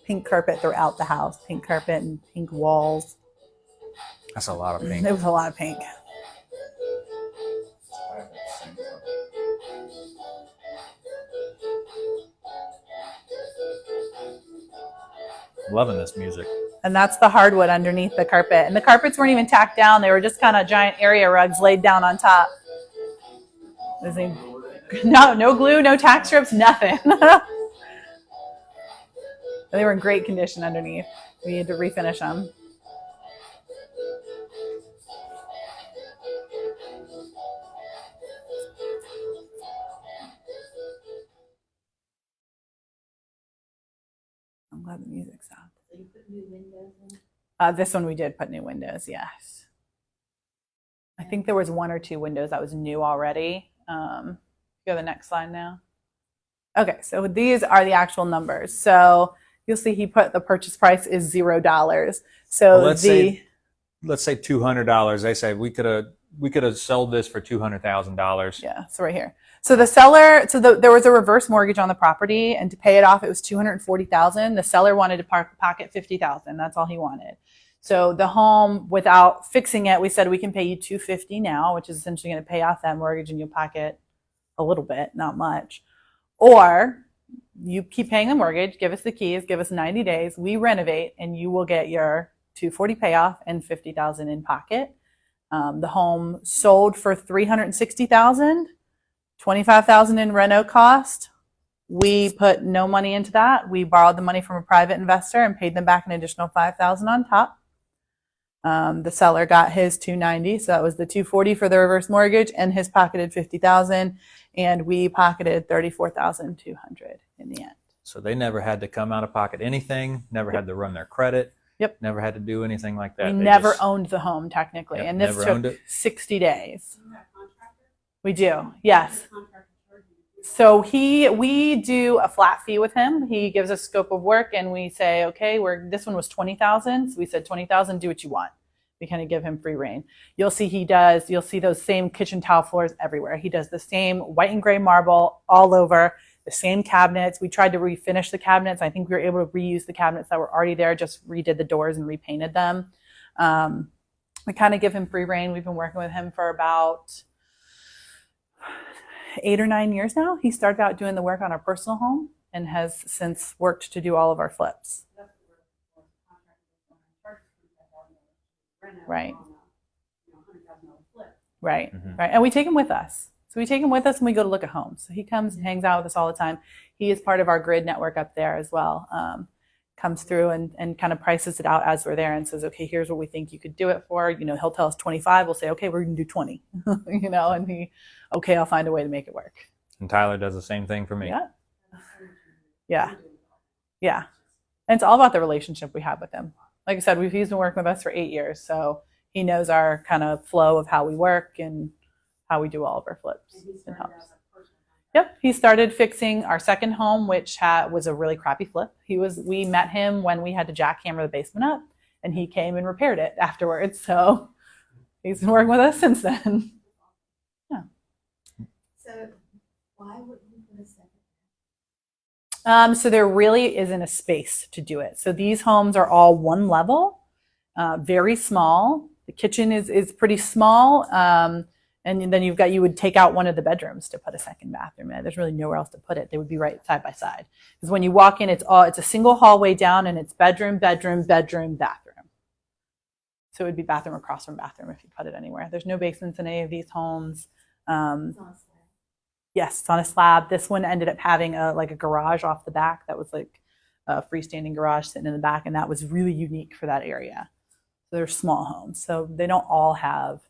Pink carpet throughout the house. Pink carpet and pink walls. That's a lot of pink. It was a lot of pink. Loving this music. And that's the hardwood underneath the carpet. And the carpets weren't even tacked down. They were just kind of giant area rugs laid down on top. No glue, no tack strips, nothing. They were in great condition underneath. We had to refinish them. I'm glad the music stopped. So you put new windows in? This one we did put new windows, yes. I think there was 1 or 2 windows that was new already. Go to the next slide now. Okay, so these are the actual numbers. So you'll see he put the purchase price is $0. So well, let's say $200. They say we could have sold this for $200,000. Yeah, so right here. So the seller, there was a reverse mortgage on the property, and to pay it off, it was $240,000. The seller wanted to pocket $50,000. That's all he wanted. So the home, without fixing it, we said we can pay you $250 now, which is essentially going to pay off that mortgage, and you'll pocket a little bit, not much. Or you keep paying the mortgage, give us the keys, give us 90 days, we renovate, and you will get your 240 payoff and 50,000 in pocket. The home sold for 360,000, 25,000 in reno cost. We put no money into that. We borrowed the money from a private investor and paid them back an additional 5,000 on top. The seller got his 290, so that was the 240 for the reverse mortgage, and his pocketed 50,000, and we pocketed 34,200 in the end. So they never had to come out of pocket anything, never had to run their credit. Yep. Never had to do anything like that. We They never just- owned the home technically, Yep, and this never owned took it. 60 days. You have a contractor? We do, yes. The contractor charge you to do that? So we do a flat fee with him. He gives us scope of work, and we say, okay, this one was 20,000. So we said 20,000, do what you want. We kind of give him free reign. You'll see those same kitchen tile floors everywhere. He does the same white and gray marble all over, the same cabinets. We tried to refinish the cabinets. I think we were able to reuse the cabinets that were already there, just redid the doors and repainted them. We kind of give him free reign. We've been working with him for about 8 or 9 years now. He started out doing the work on our personal home and has since worked to do all of our flips. That's what we're contractor is going to charge $25,000 rent out Right. on a $100,000 flip. Right, Mhm. right. And we take him with us. So we take him with us when we go to look at homes. So he comes and hangs out with us all the time. He is part of our grid network up there as well. Comes through and kind of prices it out as we're there and says, okay, here's what we think you could do it for. He'll tell us 25. We'll say, okay, we're going to do 20, and okay, I'll find a way to make it work. And Tyler does the same thing for me. Yeah. Yeah. Yeah. And it's all about the relationship we have with him. Like I said, he's been working with us for 8 years. So he knows our kind of flow of how we work and how we do all of our flips. And he It started helps. as a personal contractor. Yep, he started fixing our second home, which was a really crappy flip. We met him when we had to jackhammer the basement up, and he came and repaired it afterwards. So he's been working with us since then. So why wouldn't you put a second? So there really isn't a space to do it. So these homes are all one level, very small. The kitchen is pretty small. And then you would take out one of the bedrooms to put a second bathroom in. There's really nowhere else to put it. They would be right side by side. Because when you walk in, it's a single hallway down, and it's bedroom, bedroom, bedroom, bathroom. So it would be bathroom across from bathroom if you put it anywhere. There's no basements in any of these homes. It's on a slab. Yes, it's on a slab. This one ended up having a garage off the back that was like a freestanding garage sitting in the back, and that was really unique for that area. So they're small homes, so they don't all have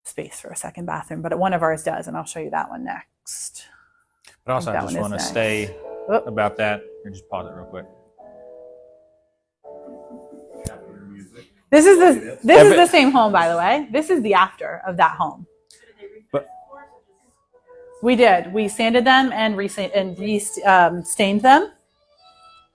space for a second bathroom, but one of ours does, and I'll show you that one next. But also, I I think just that want one to is stay Oh. about that. Here, just pause it real quick. This is the same home, by the way. This is the after of that home. So did they refinish But- the floors or just? We did. We sanded them and stained them.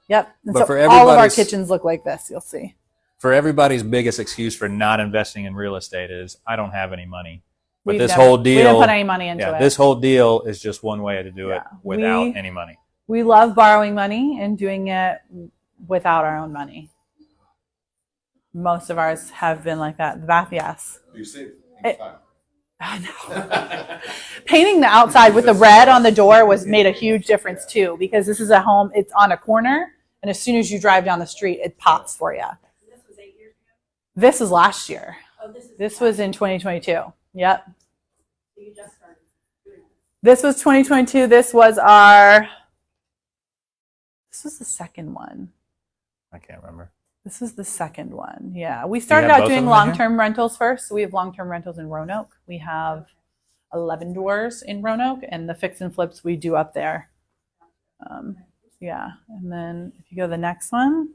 Yep. And But so for all of our everybody's- kitchens look like this. You'll see. For everybody's biggest excuse for not investing in real estate is I don't have any money. But We've this never- whole we didn't deal, put any money into it. this whole deal is just one way to do it Yeah. without We- any money. We love borrowing money and doing it without our own money. Most of ours have been like that. The bath, yes. You say It- I know. Painting the outside with the red on the door made a huge difference too, because this is a home, it's on a corner, and as soon as you drive down the street, it pops for you. This was 8 years ago? This is last year. Oh, this is. This was in 2022. Yep. So you just started doing This this. was 2022. This was the second one. I can't remember. This is the second one. Yeah. We started have out both doing of them in here? long-term rentals first. So we have long-term rentals in Roanoke. We have 11 doors in Roanoke, and the fix and flips we do up there. Yeah. And then if you go to the next one,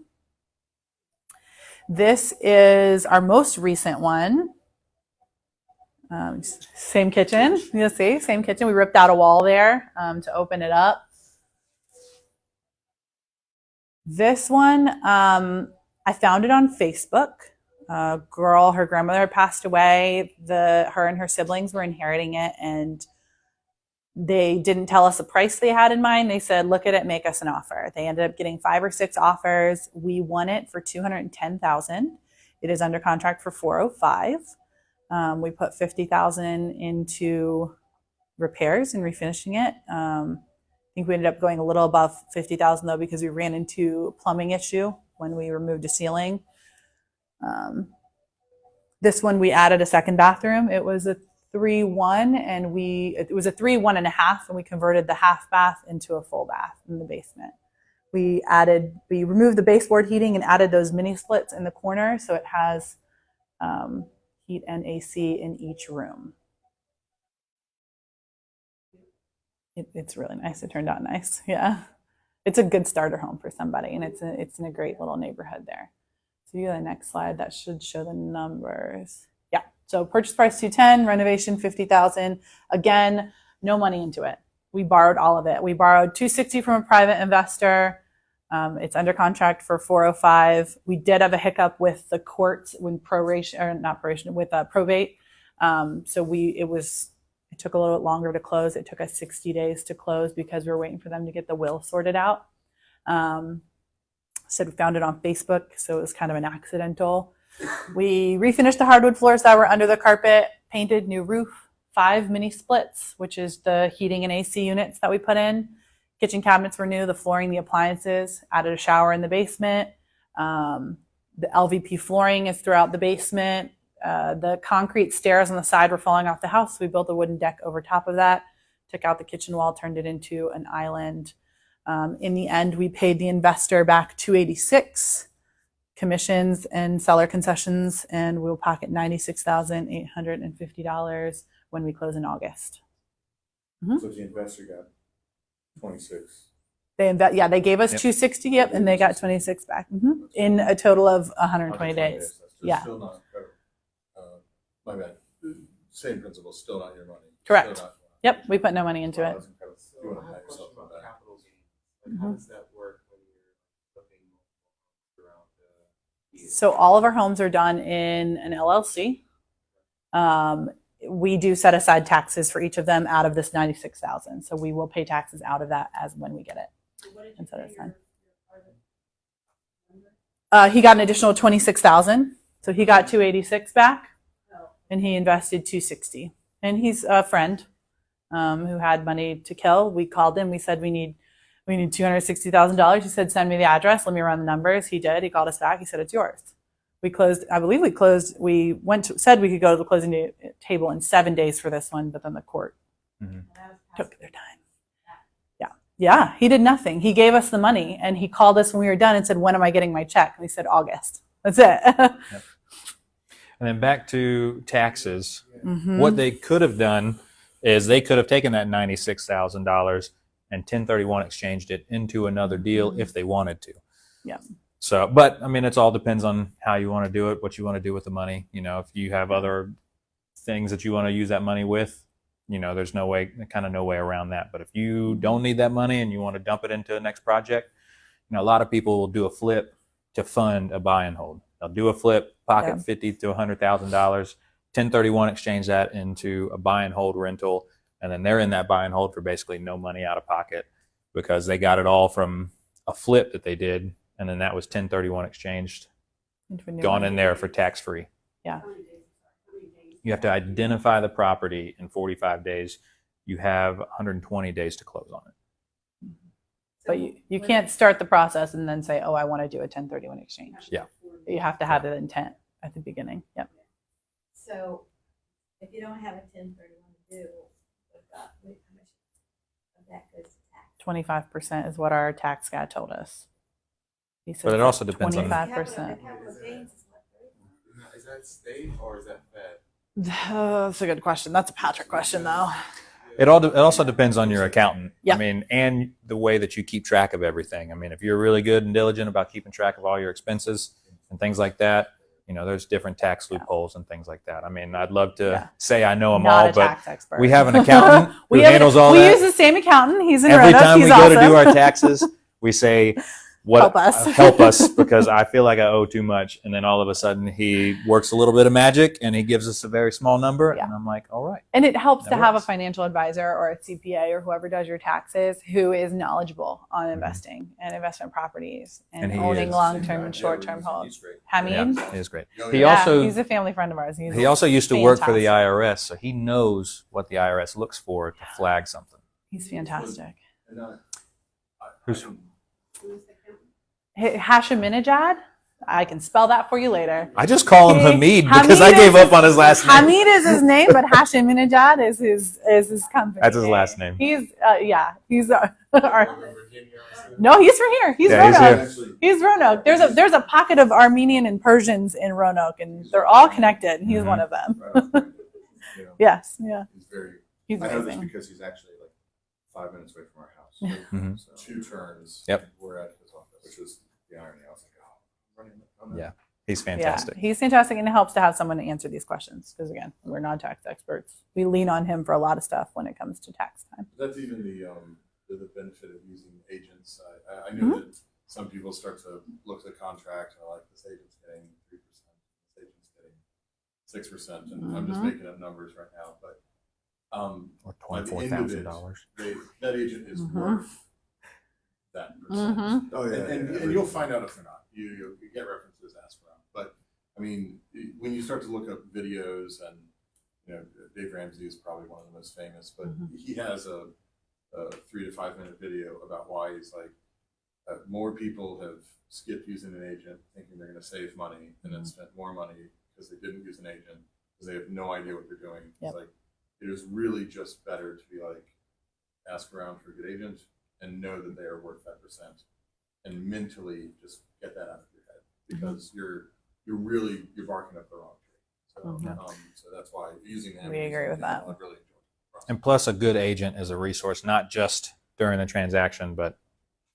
this is our most recent one. Same kitchen. You'll see, same kitchen. We ripped out a wall there to open it up. This one, I found it on Facebook. A girl, her grandmother had passed away. Her and her siblings were inheriting it, and they didn't tell us a price they had in mind. They said, look at it, make us an offer. They ended up getting 5 or 6 offers. We won it for $210,000. It is under contract for $405,000. We put $50,000 into repairs and refinishing it. I think we ended up going a little above $50,000 though, because we ran into a plumbing issue when we removed a ceiling. This one, we added a second bathroom. It was a 3-1 and it was a 3-1.5, and we converted the half bath into a full bath in the basement. We removed the baseboard heating and added those mini splits in the corner, so it has heat and AC in each room. It's really nice. It turned out nice. Yeah, it's a good starter home for somebody, and it's in a great little neighborhood there. So you go to the next slide. That should show the numbers. Yeah. So purchase price $210, renovation $50,000. Again, no money into it. We borrowed all of it. We borrowed $260 from a private investor. It's under contract for $405. We did have a hiccup with the courts when probate. So it took a little bit longer to close. It took us 60 days to close because we were waiting for them to get the will sorted out. So we found it on Facebook, so it was kind of an accidental. We refinished the hardwood floors that were under the carpet, painted new roof, 5 mini splits, which is the heating and AC units that we put in. Kitchen cabinets were new, the flooring, the appliances, added a shower in the basement. The LVP flooring is throughout the basement. The concrete stairs on the side were falling off the house. So we built a wooden deck over top of that, took out the kitchen wall, turned it into an island. In the end, we paid the investor back $286, commissions and seller concessions, and we'll pocket $96,850 when we close in August. So the investor got 26. They gave us $260, yep, and they got 26 back in a total of 120 days. Yeah. Still not, my bad. Same principle, still not your money. Correct. Still not, Yep, we put no money into it. that's incredible. You want to pat yourself on the back. Capital gains, how does that work when you're looking around the So all of our homes are done in an LLC. We do set aside taxes for each of them out of this $96,000. So we will pay taxes out of that as when we get it. What did you And set it pay aside. your private? He got an additional $26,000, so he got $286 back, Oh, and he invested $260. And he's a friend who had money to kill. We called him. We said we need $260,000. He said, send me the address. Let me run the numbers. He did. He called us back. He said, it's yours. We closed. I believe we closed. We said we could go to the closing table in 7 days for this one, but then the court that was took their time. Yeah, he did nothing. He gave us the money, and he called us when we were done and said, when am I getting my check? And we said, August. That's it. And then back to taxes. What they could have done is they could have taken that $96,000 and 1031 exchanged it into another deal if they wanted to. Yeah. So, but I mean, it all depends on how you want to do it, what you want to do with the money. You know, if you have other things that you want to use that money with, you know, there's no way around that. But if you don't need that money and you want to dump it into the next project, you know, a lot of people will do a flip to fund a buy and hold. They'll do a flip, pocket $50,000 to $100,000, 1031 exchange that into a buy and hold rental, and then they're in that buy and hold for basically no money out of pocket because they got it all from a flip that they did, and then that was 1031 exchanged, gone in there for tax free. Yeah. how many days? How many days? You have to identify the property in 45 days. You have 120 days to close on it. But you can't start the process and then say, oh, I want to do a 1031 exchange. Yeah. You have to have the intent at the beginning. Yep. So if you don't have a 1031 due, what commission of that goes to tax? 25% is what our tax guy told us. He said But it also depends on- 25%. Capital gains is what, 30? Is that state or is that fed? That's a good question. That's a Patrick question, though. It also depends on your accountant. Yeah. I mean, and the way that you keep track of everything. I mean, if you're really good and diligent about keeping track of all your expenses and things like that, you know, there's different tax loopholes and things like that. I mean, I'd love to say I know them Not all, a but tax expert. we have an accountant who We handles all we that. use the same accountant. He's in Every Roanoke. time He's we go awesome. to do our taxes, we say, Help us. help us, because I feel like I owe too much. And then all of a sudden he works a little bit of magic and he gives us a very small number. Yeah. And I'm like, all right. And it helps to That have a works. financial advisor or a CPA or whoever does your taxes who is knowledgeable on investing and investment properties and And he owning is. long-term and short-term holds. Hamid? Yeah, it is great. Oh, He yeah. also he's a family friend of ours. he also used to work for the fantastic. IRS, so he knows what the IRS looks for to flag something. He's fantastic. And, Who's Who's the accountant? Hashaminejad? I can spell that for you later. I just call him Hamid because Hamid I gave is- up on his last name. Hamid is his name, but Hashim is his company. That's his last name. He's he's Remember Virginia, honestly? no, he's from here. He's Yeah, he's Roanoke. here. Actually, He's Roanoke. There's a pocket of Armenian and Persians in Roanoke, and they're all connected. And he's Mhm. one of them. right off the- you know, Yes, yeah, he's very. he's I know this amazing. because he's actually like 5 minutes away from our house. Mhm. So 2 turns. Yep. We're at his office, which was the irony. I was like, oh, I'm running. I'm Yeah. He's fantastic. Yeah, he's fantastic, and it helps to have someone to answer these questions because again, we're not tax experts. We lean on him for a lot of stuff when it comes to tax time. That's even the benefit of using agents. I know that some people start to look at the contract and are like, this agent's getting 3%, this agent's getting 6%, and I'm just making up numbers right now, but Or by the end of it, $24,000. that agent is Mhm. worth that percent. Mhm. Oh yeah, and you'll find out if they're not. You get references, ask around. But I mean, when you start to look up videos, and you know, Dave Ramsey is probably one of the most famous, but he has a 3 to 5 minute video about why he's like more people have skipped using an agent thinking they're going to save money and then spent more money because they didn't use an agent because they have no idea what they're doing. Yep. It's like it is really just better to be like ask around for a good agent and know that they are worth that percent, and mentally just get that out of your head because you're barking up the wrong tree. So that's why using them. We agree with that. I really enjoy the process. And plus, a good agent is a resource not just during the transaction, but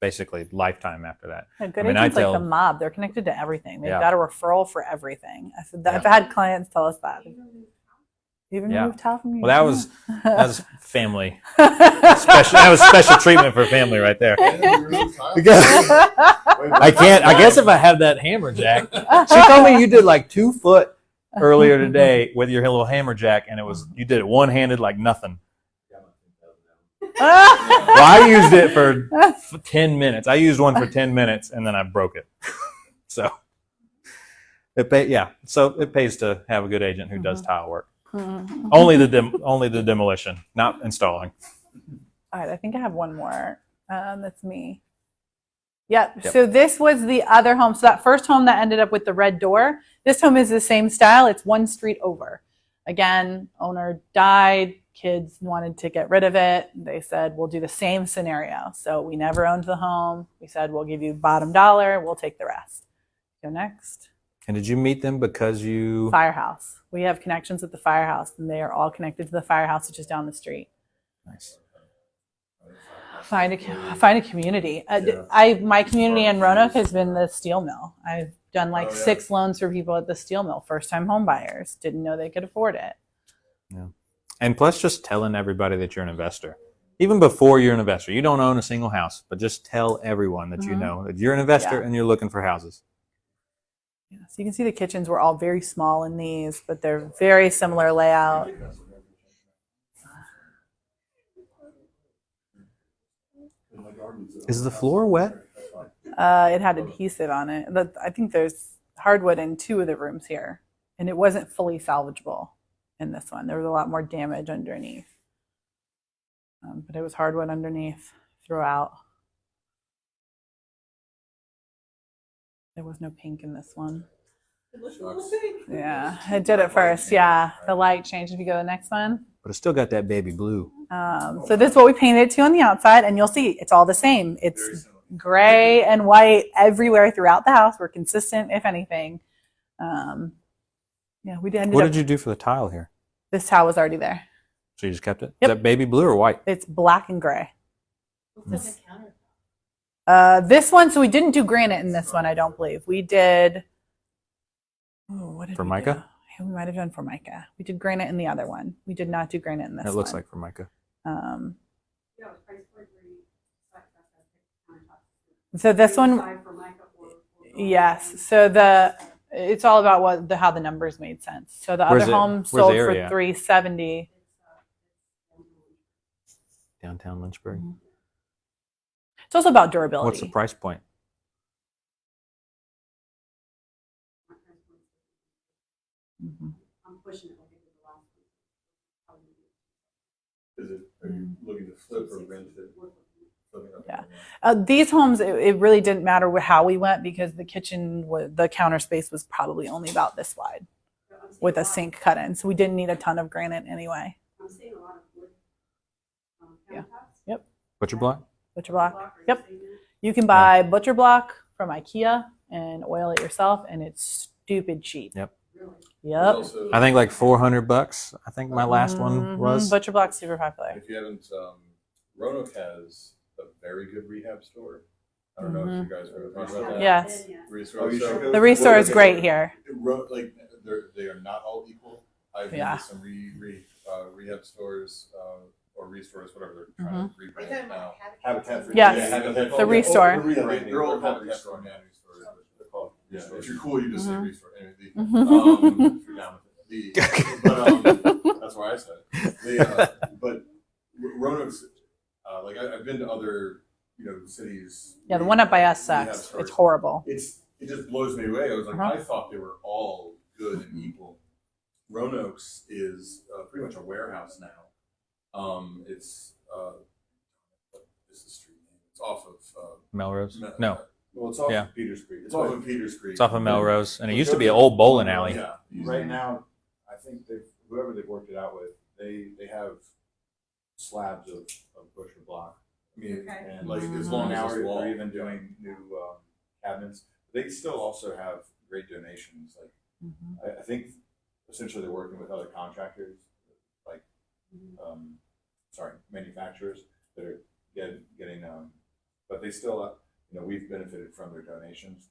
basically lifetime after that. A good I mean, I agent's like tell- the mob. They're connected to everything. They've Yeah. got a referral for everything. I said that, I've had clients tell us that. Even Yeah. moved towel from you. Well, that was family. That was special treatment for family right there. I can't. I guess if I have that hammer jack. She told me you did like 2 foot earlier today with your little hammer jack, and you did it one handed like nothing. Well, I used it for 10 minutes. I used one for 10 minutes, and then I broke it. So it pays to have a good agent who does tile work. Only the demolition, not installing. All right, I think I have one more. That's me. Yep. So this was the other home. So that first home that ended up with the red door, this home is the same style. It's 1 street over. Again, owner died. Kids wanted to get rid of it. They said, we'll do the same scenario. So we never owned the home. We said, we'll give you bottom dollar. We'll take the rest. Go next. And did you meet them because you? Firehouse. We have connections with the firehouse, and they are all connected to the firehouse, which is down the street. Nice. Find a community. My community in Roanoke has been the steel mill. I've done 6 loans for people at the steel mill, first time home buyers, didn't know they could afford it. Yeah. And plus, just telling everybody that you're an investor. Even before you're an investor, you don't own a single house, but just tell everyone that you know that you're an investor and you're looking for houses. Yeah, so you can see the kitchens were all very small in these, but they're very similar layout. Is the floor wet? It had adhesive on it. I think there's hardwood in 2 of the rooms here, and it wasn't fully salvageable in this one. There was a lot more damage underneath, but it was hardwood underneath throughout. There was no pink in this one. Yeah, it did at first. Yeah, the light changed. If you go to the next one. But it's still got that baby blue. So this is what we painted it to on the outside, and you'll see it's all the same. It's gray and white everywhere throughout the house. We're consistent, if anything. Yeah, we did. What did you do for the tile here? This tile was already there. So you just kept it? Yep. Is that baby blue or white? It's black and gray. This one, so we didn't do granite in this one, I don't believe. We did. What did Formica? we do? We might have done Formica. We did granite in the other one. We did not do granite in this one. It looks like Formica. So this one, yes. So it's all about how the numbers made sense. So the other home sold for $370. Downtown Lynchburg. It's also about durability. What's the price point? I'm pushing it. Are you looking to flip or rent it? living up Yeah. in These homes, it really didn't matter how we went because the kitchen, the counter space was probably only about this wide So I'm seeing with a lot- sink cut in. So we didn't need a ton of granite anyway. I'm seeing a lot of wood Yeah. countertops. Butcher block? Butcher block. Are you Yep. seeing that? You can buy butcher block from IKEA and oil it yourself, and it's stupid cheap. Yep. Really? Yep. Also, I think like $400. I think my last one Mhm. was. Butcher block's super popular. if you haven't, Roanoke has a very good rehab store. I don't know if you guys ever talked about that. Yes. Yeah. Restore. Oh, you should go. The restore is great here. Like they are not all equal. I've been Yeah. to some rehab stores or restores, whatever they're trying to rebrand it now. Habitat for Yes. Yeah, Habitat. The restore. Oh, the rehab. They're all They're Habitat for Humanity stores. They're called. Yeah, if you're cool, you just say Mhm. restore. Anyway, Mhm. if you're down with it. But that's why I said it. But Roanoke's, like I've been to other, cities. Yeah, the one up by us rehab sucks. stores. It's horrible. It just blows me away. I was like, Uh-huh. I thought they were all good and equal. Roanoke's is pretty much a warehouse now. It's what is the street name? It's off of Melrose? No, Well, it's off Yeah. of Peters Creek. It's off of Peters Creek. it's off of Melrose, and it used to be an old bowling alley. Yeah. Right now, I think whoever they've worked it out with, they have slabs of butcher block. I mean, Okay. And like as Mhm. long now as this wall. they're even doing new cabinets. They still also have great donations. Like Mhm. I think essentially they're working with other contractors, like manufacturers that are getting but they still we've benefited from their donations.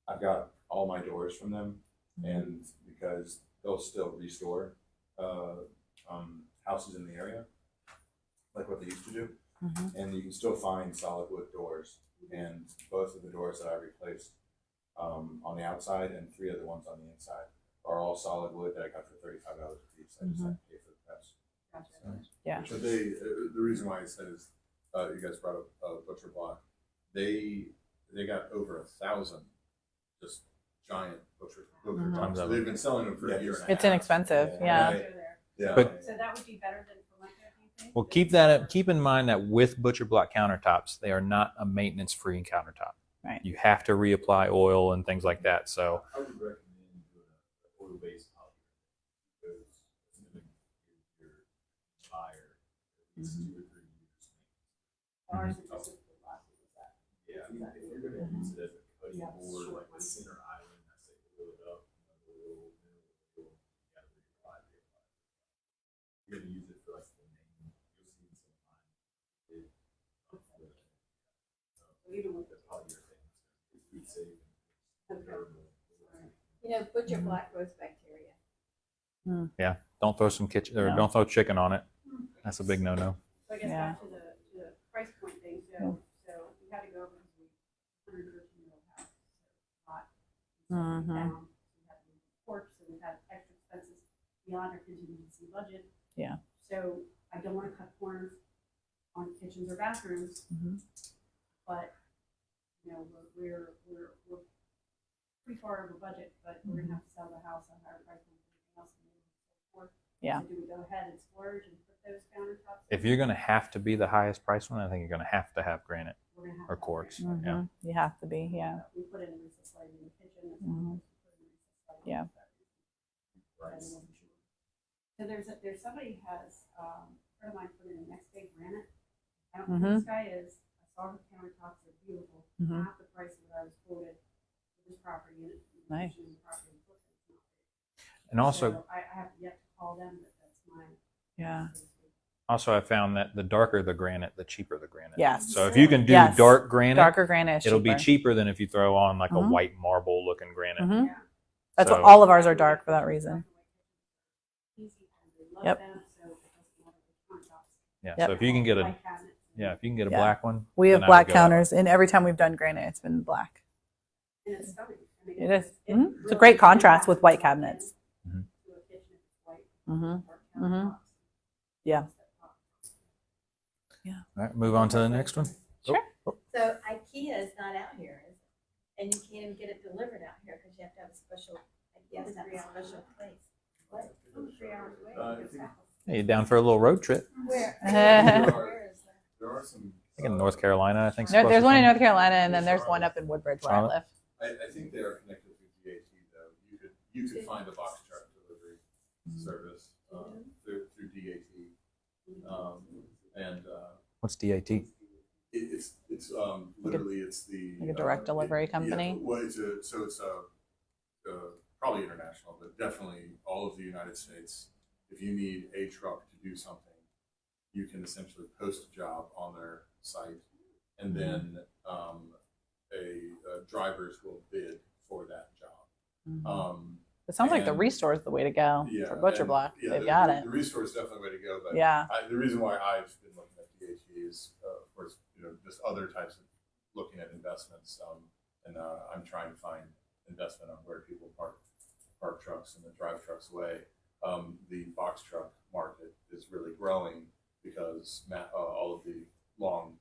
I've got all my doors from them, and because they'll still restore houses in the area, like what they used to do, Mhm. and you can still find solid wood doors. And both of the doors that I replaced on the outside and 3 other ones on the inside are all solid wood that I got for $35 a piece. I just had to pay for the press. Gotcha. Yeah. But the reason why I said is, you guys brought up Butcher Block. They got over 1,000 just giant butcher Mhm. blocks. So they've been selling them for a year and a half. It's inexpensive. Yeah. Go there. Yeah. But- So that would be better than Formica, do you think? Well, keep in mind that with butcher block countertops, they are not a maintenance-free countertop. Right. You have to reapply oil and things like that. So I would recommend doing an oil-based polymer because it's going to give your buyer at least 2 or 3 years. Ours is just a lot of that. Yeah, I mean, if you're going to use it as a cutting Yeah, board, short like the ones. center island, I say oil it up, oil, you got to reapply. You're going to use it for like the main, you'll see some time. So even with The polyurethane, it's food safe, Okay. durable. Butcher block grows bacteria. don't throw some kitchen or No. don't throw chicken on it. That's a big no-no. So I guess Yeah. back to the price point thing, so we had to go because we 113-year-old house, so lot. Mhm. Down, we had to move porch, so we had extra expenses beyond our contingency budget. Yeah. So I don't want to cut corners on kitchens or bathrooms, Mhm. but we're pretty far over budget, but we're gonna have to sell the house at a higher price than everything else. And so forth. Yeah. So do we go ahead and splurge and put those countertops? If you're going to have to be the highest price one, I think you're going to have granite We're gonna have or to- quartz. Mhm. Yeah. You have to be. Yeah. We put in a recessed light in the kitchen. It's Mhm. not supposed to put in a recessed light. Yeah. I wasn't sure. So there's somebody who has, a friend of mine put in next day granite. I don't know who this guy is. I saw her countertops are beautiful. Mhm. Half the price of what I was quoted for this property and Nice. the property. It's not big. And also, So I have yet to call them, but that's mine. Yeah. I found that the darker the granite, the cheaper the granite. Yes. So if you can do Yes. dark granite, Darker granite is it'll be cheaper. cheaper than if you throw on like a Mhm. white marble looking granite. Mhm. Yeah. That's what So- all of ours are dark for that reason. Easy, and they love Yep. them, so it doesn't matter what countertops. Yeah. Yep. So if you can get a White cabinets and- if you can get a Yeah. black one, We have then I would black go that way. counters, and every time we've done granite, it's been black. And it's stunning. I mean, It is. Mhm. It's a really great contrast adds with white something cabinets. Mhm. to a kitchen if it's white. Mhm. or Mhm. countertops. Yeah. All right, move on to the next one. Sure. So IKEA is not out here, is it? And you can't even get it delivered out here because you have to have a special, IKEA has to have a special place. What? 3 hours away. I it's think- south. Hey, you down for a little road trip? Where? Where Where is that? There are some think in North Carolina, I think. There's one in North Carolina, and then there's one up in Woodbridge where I Charlotte? live. I think they are connected with DAT though. You could find a box truck delivery service through DAT, and What's DAT? it's literally it's the Like a direct delivery company? Yeah, well, it's probably international, but definitely all of the United States. If you need a truck to do something, you can essentially post a job on their site, and then drivers will bid for that job. It sounds like the and- Restore is the way to go for Butcher and- Block. yeah, They've got it. The Restore is definitely the way to go, but Yeah. the reason why I've been looking at DAT is, of course, just other types of looking at investments, and I'm trying to find investment on where people park trucks and then drive trucks away. The box truck market is really growing because all of the long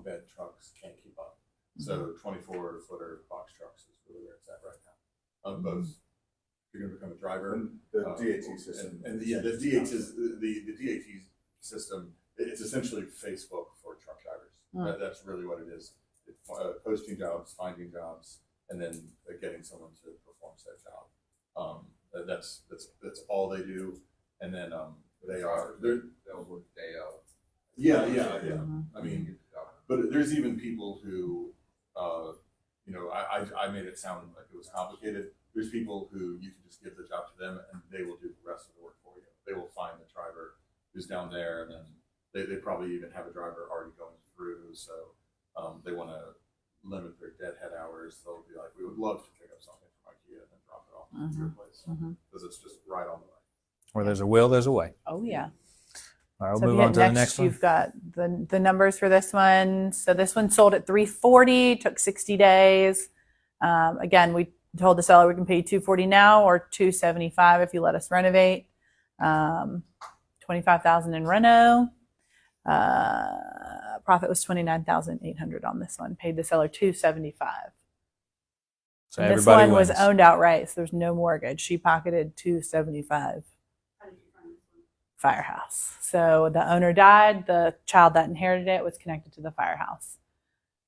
bed trucks can't keep up. So 24-footer box trucks is really where it's at right now. Both, if you're going to become a driver, The DAT system. and the DAT is the DAT system. It's essentially Facebook for truck drivers. That's really what it is. It's posting jobs, finding jobs, and then getting someone to perform said job. That's all they do. And then they'll work day out. yeah. I mean, but there's even people who, I made it sound like it was complicated. There's people who you can just give the job to them and they will do the rest of the work for you. They will find the driver who's down there, and then they probably even have a driver already going through. So they want to limit their deadhead hours. They'll be like, we would love to pick up something from IKEA and then drop it off to your place because it's just right on the way. Where there's a will, there's a way. Oh, yeah. All right, we'll So if move you on hit to the next, next one. you've got the numbers for this one. So this one sold at $340, took 60 days. Again, we told the seller we can pay you $240 now or $275 if you let us renovate. $25,000 in reno. Profit was $29,800 on this one. Paid the seller $275. So And this everybody one was wins. owned outright, so there's no mortgage. She pocketed $275. How did you find this one? Firehouse. So the owner died. The child that inherited it was connected to the firehouse.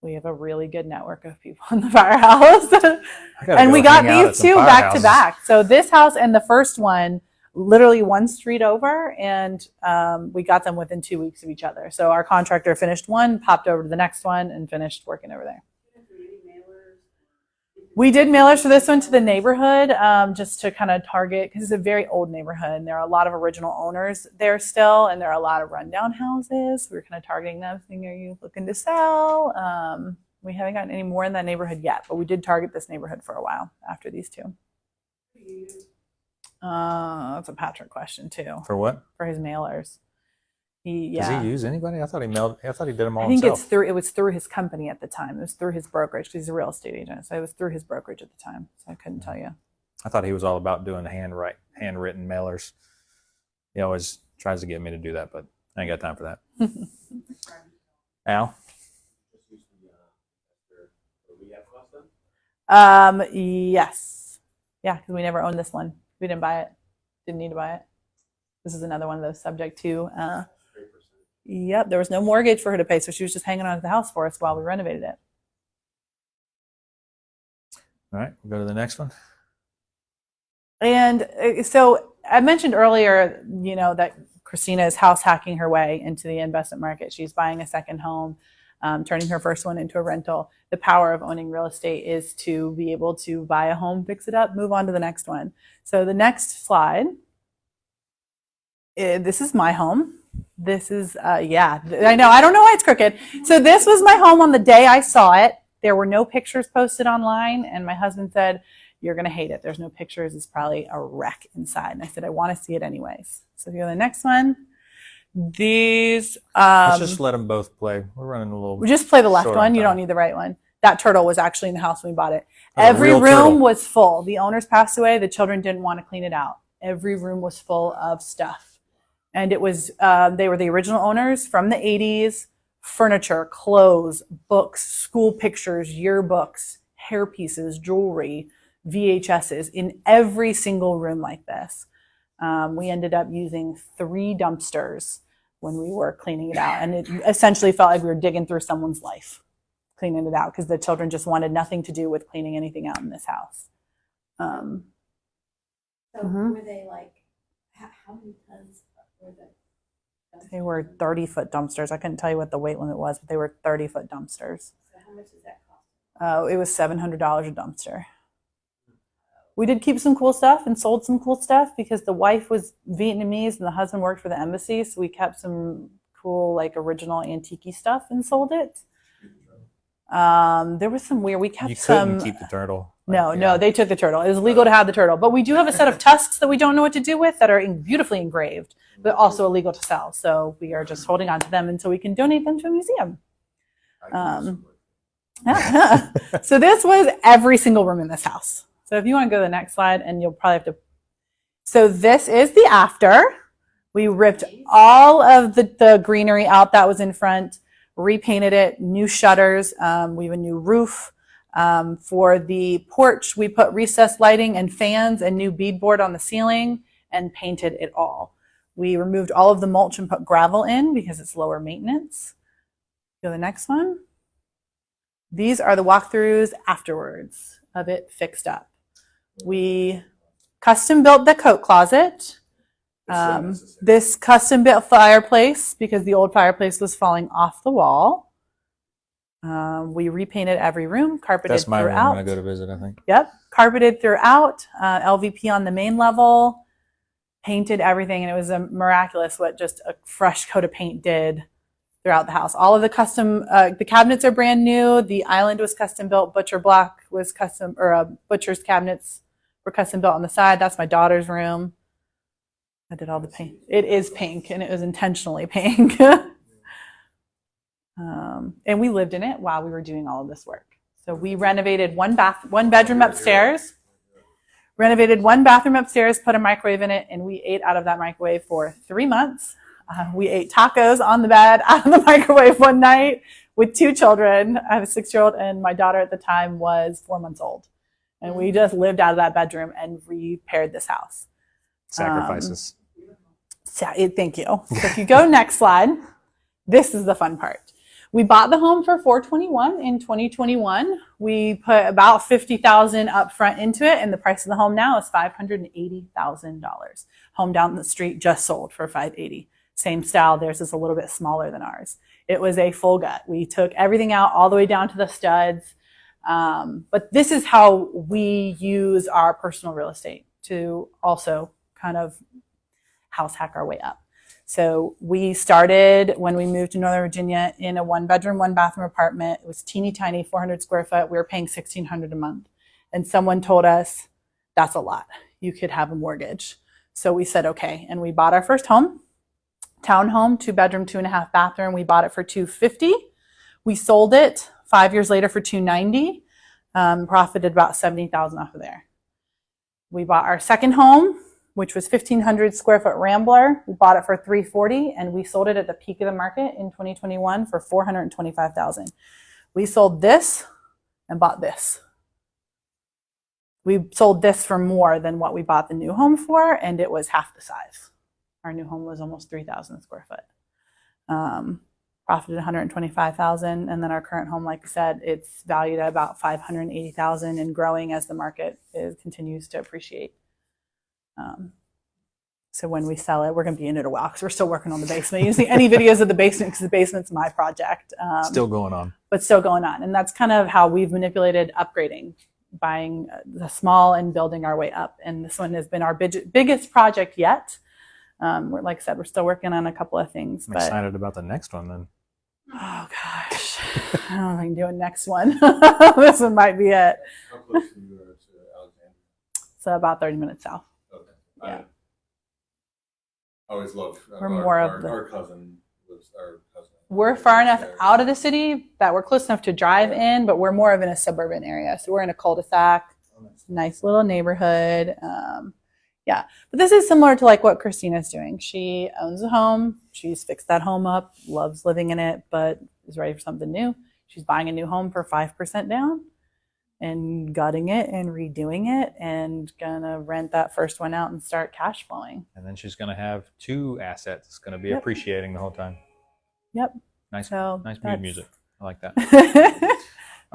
We have a really good network of people in the firehouse. I gotta And go we got hang out at these some two back to firehouses. back. So this house and the first one, literally one street over, and we got them within 2 weeks of each other. So our contractor finished one, popped over to the next one, and finished working over there. You didn't do any mailers? We did mailers for this one to the neighborhood, just to kind of target, because it's a very old neighborhood, and there are a lot of original owners there still, and there are a lot of rundown houses. We were kind of targeting them, saying, are you looking to sell? We haven't gotten any more in that neighborhood yet, but we did target this neighborhood for a while after these two. Who do you use? That's a Patrick question too, For what? for his mailers. Does Does he use anybody? I thought he did them all I think himself. it was through his company at the time. It was through his brokerage, because he's a real estate agent. So it was through his brokerage at the time. So I couldn't tell you. I thought he was all about doing handwritten mailers. He always tries to get me to do that, but I ain't got time for that. Al? Yes. Yeah, because we never owned this one. We didn't buy it. Didn't need to buy it. This is another one of those subject to. Yep, there was no mortgage for her to pay, so she was just hanging on to the house for us while we renovated it. All right, we'll go to the next one. And so I mentioned earlier, that Christina is house hacking her way into the investment market. She's buying a second home, turning her first one into a rental. The power of owning real estate is to be able to buy a home, fix it up, move on to the next one. So the next slide, this is my home. This is, I know, I don't know why it's crooked. So this was my home on the day I saw it. There were no pictures posted online, and my husband said, you're going to hate it. There's no pictures. It's probably a wreck inside. And I said, I want to see it anyways. So if you go to the next one, these, Let's just let them both play. We're running a little. we just play the left short one. on You time. don't need the right one. That turtle was actually in the house when we bought it. That's a Every real room turtle. was full. The owners passed away. The children didn't want to clean it out. Every room was full of stuff. And it was, they were the original owners from the 80s, furniture, clothes, books, school pictures, yearbooks, hair pieces, jewelry, VHSs in every single room like this. We ended up using 3 dumpsters when we were cleaning it out. And it essentially felt like we were digging through someone's life, cleaning it out, because the children just wanted nothing to do with cleaning anything out in this house. So Mhm. were they like, how many tons were they? They were 30-foot dumpsters. I couldn't tell you what the weight limit was, but they were 30-foot dumpsters. So how much does that cost? It was $700 a dumpster. We did keep some cool stuff and sold some cool stuff because the wife was Vietnamese and the husband worked for the embassy. So we kept some cool, like original antique stuff and sold it. There was some weird, we kept You some. couldn't keep the turtle. No, they took the turtle. It was illegal to have the turtle, but we do have a set of tusks that we don't know what to do with that are beautifully engraved, but also illegal to sell. So we are just holding on to them until we can donate them to a museum. So this was every single room in this house. So if you want to go to the next slide, and you'll probably have to. So this is the after. We ripped all of the greenery out that was in front, repainted it, new shutters. We have a new roof. For the porch, we put recessed lighting and fans and new beadboard on the ceiling and painted it all. We removed all of the mulch and put gravel in because it's lower maintenance. Go to the next one. These are the walkthroughs afterwards of it fixed up. We custom built the coat closet. This custom built fireplace because the old fireplace was falling off the wall. We repainted every room, carpeted That's my room throughout. when I go to visit, I think. Yep, carpeted throughout, LVP on the main level, painted everything, and it was miraculous what just a fresh coat of paint did throughout the house. All of the custom, the cabinets are brand new. The island was custom built. Butcher block was custom, or butcher's cabinets were custom built on the side. That's my daughter's room. I did all the paint. It is pink, and it was intentionally pink. And we lived in it while we were doing all of this work. So we renovated one bedroom upstairs, renovated one bathroom upstairs, put a microwave in it, and we ate out of that microwave for 3 months. We ate tacos on the bed out of the microwave one night with 2 children. I have a 6-year-old, and my daughter at the time was 4 months old. And we just lived out of that bedroom and repaired this house. Sacrifices. Thank you. So if you go next slide, this is the fun part. We bought the home for $421 in 2021. We put about $50,000 up front into it, and the price of the home now is $580,000. Home down the street just sold for $580,000. Same style. Theirs is a little bit smaller than ours. It was a full gut. We took everything out all the way down to the studs. But this is how we use our personal real estate to also kind of house hack our way up. So we started when we moved to Northern Virginia in a 1-bedroom, 1-bathroom apartment. It was teeny tiny, 400 square foot. We were paying $1,600 a month. And someone told us, that's a lot. You could have a mortgage. So we said, okay. And we bought our first home, townhome, 2-bedroom, 2.5 bathroom. We bought it for $250,000. We sold it 5 years later for $290,000. Profited about $70,000 off of there. We bought our second home, which was 1,500 square foot Rambler. We bought it for $340,000, and we sold it at the peak of the market in 2021 for $425,000. We sold this and bought this. We sold this for more than what we bought the new home for, and it was half the size. Our new home was almost 3,000 square foot. Profited $125,000, and then our current home, like I said, it's valued at about $580,000 and growing as the market continues to appreciate. So when we sell it, we're going to be in it a while because we're still working on the basement. You see any videos of the basement because the basement's my project. Still going on. But still going on. And that's kind of how we've manipulated upgrading, buying the small and building our way up. And this one has been our biggest project yet. Like I said, we're still working on a couple of things. I'm excited about the next one then. Oh gosh, I don't know if I can do a next one. This one might be it. How close are you to Alexandria? So about 30 minutes south. Okay. Yeah. I always loved We're more of our cousin was our cousin. We're far enough out of the city that we're close enough to drive in, but we're more of in a suburban area. So we're in a cul-de-sac, nice little neighborhood. Yeah, but this is similar to like what Christina's doing. She owns a home. She's fixed that home up, loves living in it, but is ready for something new. She's buying a new home for 5% down. and gutting it and redoing it and gonna rent that first one out and start cash flowing. And then she's going to have 2 assets. It's going to be Yep. appreciating the whole time. Yep. Nice, So nice mood that's- music. I like that.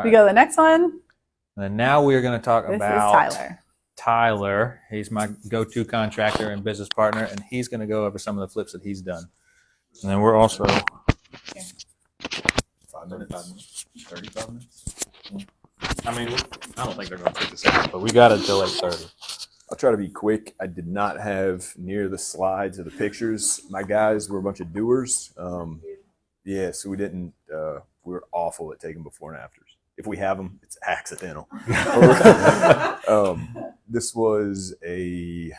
We go to the next one. And then now we're going to talk This about is Tyler. Tyler. He's my go-to contractor and business partner, and he's going to go over some of the flips that he's done. And then we're also 5 minutes, 35 minutes. I mean, I don't think they're going to take this out, but we got it till 8:30. I'll try to be quick. I did not have near the slides of the pictures. My guys were a bunch of doers. Yeah, so we didn't. We were awful at taking before and afters. If we have them, it's accidental. This was a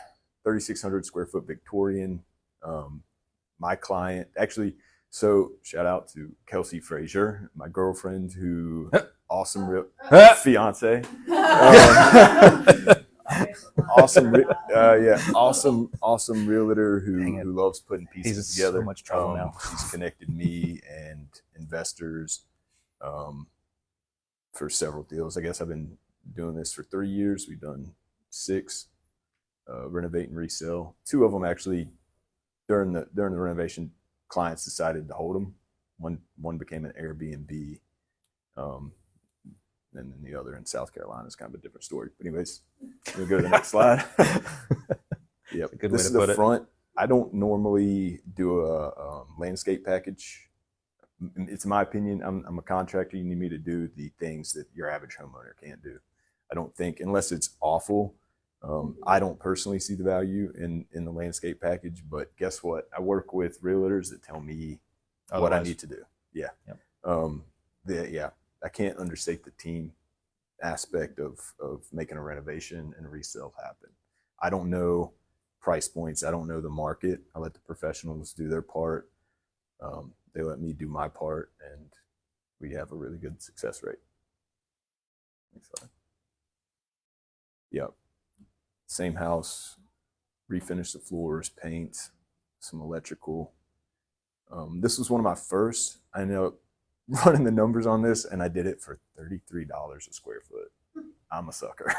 3,600 square foot Victorian. My client, actually, so shout out to Kelsey Frazier, my girlfriend, who awesome fiance. Awesome realtor who loves putting pieces He's in together. so much trouble now. She's connected me and investors for several deals. I guess I've been doing this for 3 years. We've done 6 renovate and resell. 2 of them actually during the renovation, clients decided to hold them. One became an Airbnb. And then the other in South Carolina is kind of a different story. But anyways, we'll go to the next slide. Yep. Good This way is to put the it. front. I don't normally do a landscape package. It's my opinion. I'm a contractor. You need me to do the things that your average homeowner can't do. I don't think, unless it's awful, I don't personally see the value in the landscape package. But guess what? I work with realtors that tell me what I need to do. Yeah. Yep. I can't understate the team aspect of making a renovation and a resale happen. I don't know price points. I don't know the market. I let the professionals do their part. They let me do my part, and we have a really good success rate. Next slide. Yep. Same house, refinish the floors, paint, some electrical. This was one of my first. I ended up running the numbers on this, and I did it for $33 a square foot. I'm a sucker.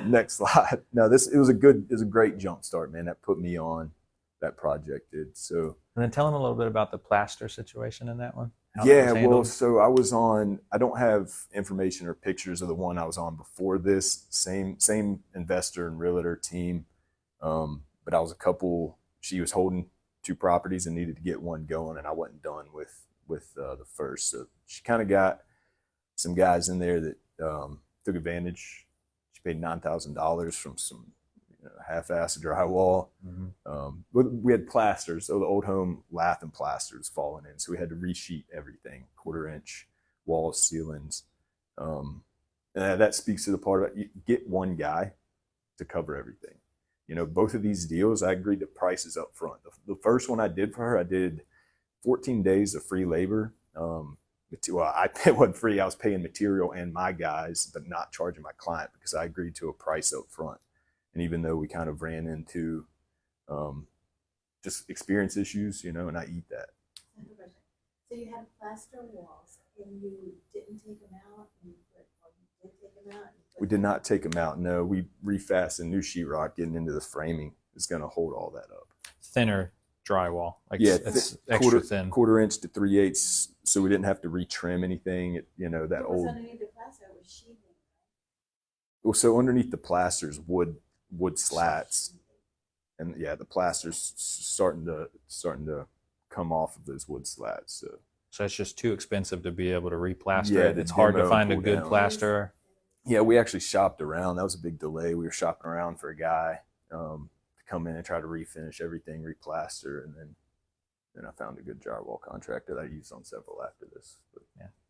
Next slide. No, it was a great jump start, man. That put me on that project did. So And then tell them a little bit about the plaster situation in that one. How that was well, handled. so I don't have information or pictures of the one I was on before this. Same investor and realtor team. But I was she was holding 2 properties and needed to get one going, and I wasn't done with the first. So she kind of got some guys in there that took advantage. She paid $9,000 from some half-assed drywall. We had plasters, so the old home lath and plasters falling in, so we had to resheet everything, 1/4 inch walls, ceilings. And that speaks to the part about you get one guy to cover everything. Both of these deals, I agreed to prices up front. The first one I did for her, I did 14 days of free labor. It wasn't free. I was paying material and my guys, but not charging my client because I agreed to a price up front. And even though we kind of ran into just experience issues, and I eat that. So you had plaster walls and you didn't take them out, or you did take them out? We did not take them out. No, we refastened new sheetrock getting into the framing is going to hold all that up. Thinner drywall. It's quarter, extra thin. 1/4 inch to 3/8, so we didn't have to retrim anything. That What was old. underneath the plaster was sheathing, Well, so underneath the plasters, wood slats, and the plaster's starting to come off of those wood slats. So it's just too expensive to be able to replaster Yeah, it. the It's hard to demo find a pull good down. plasterer. Yeah, we actually shopped around. That was a big delay. We were shopping around for a guy to come in and try to refinish everything, replaster, and then I found a good drywall contractor that I used on several after this. But,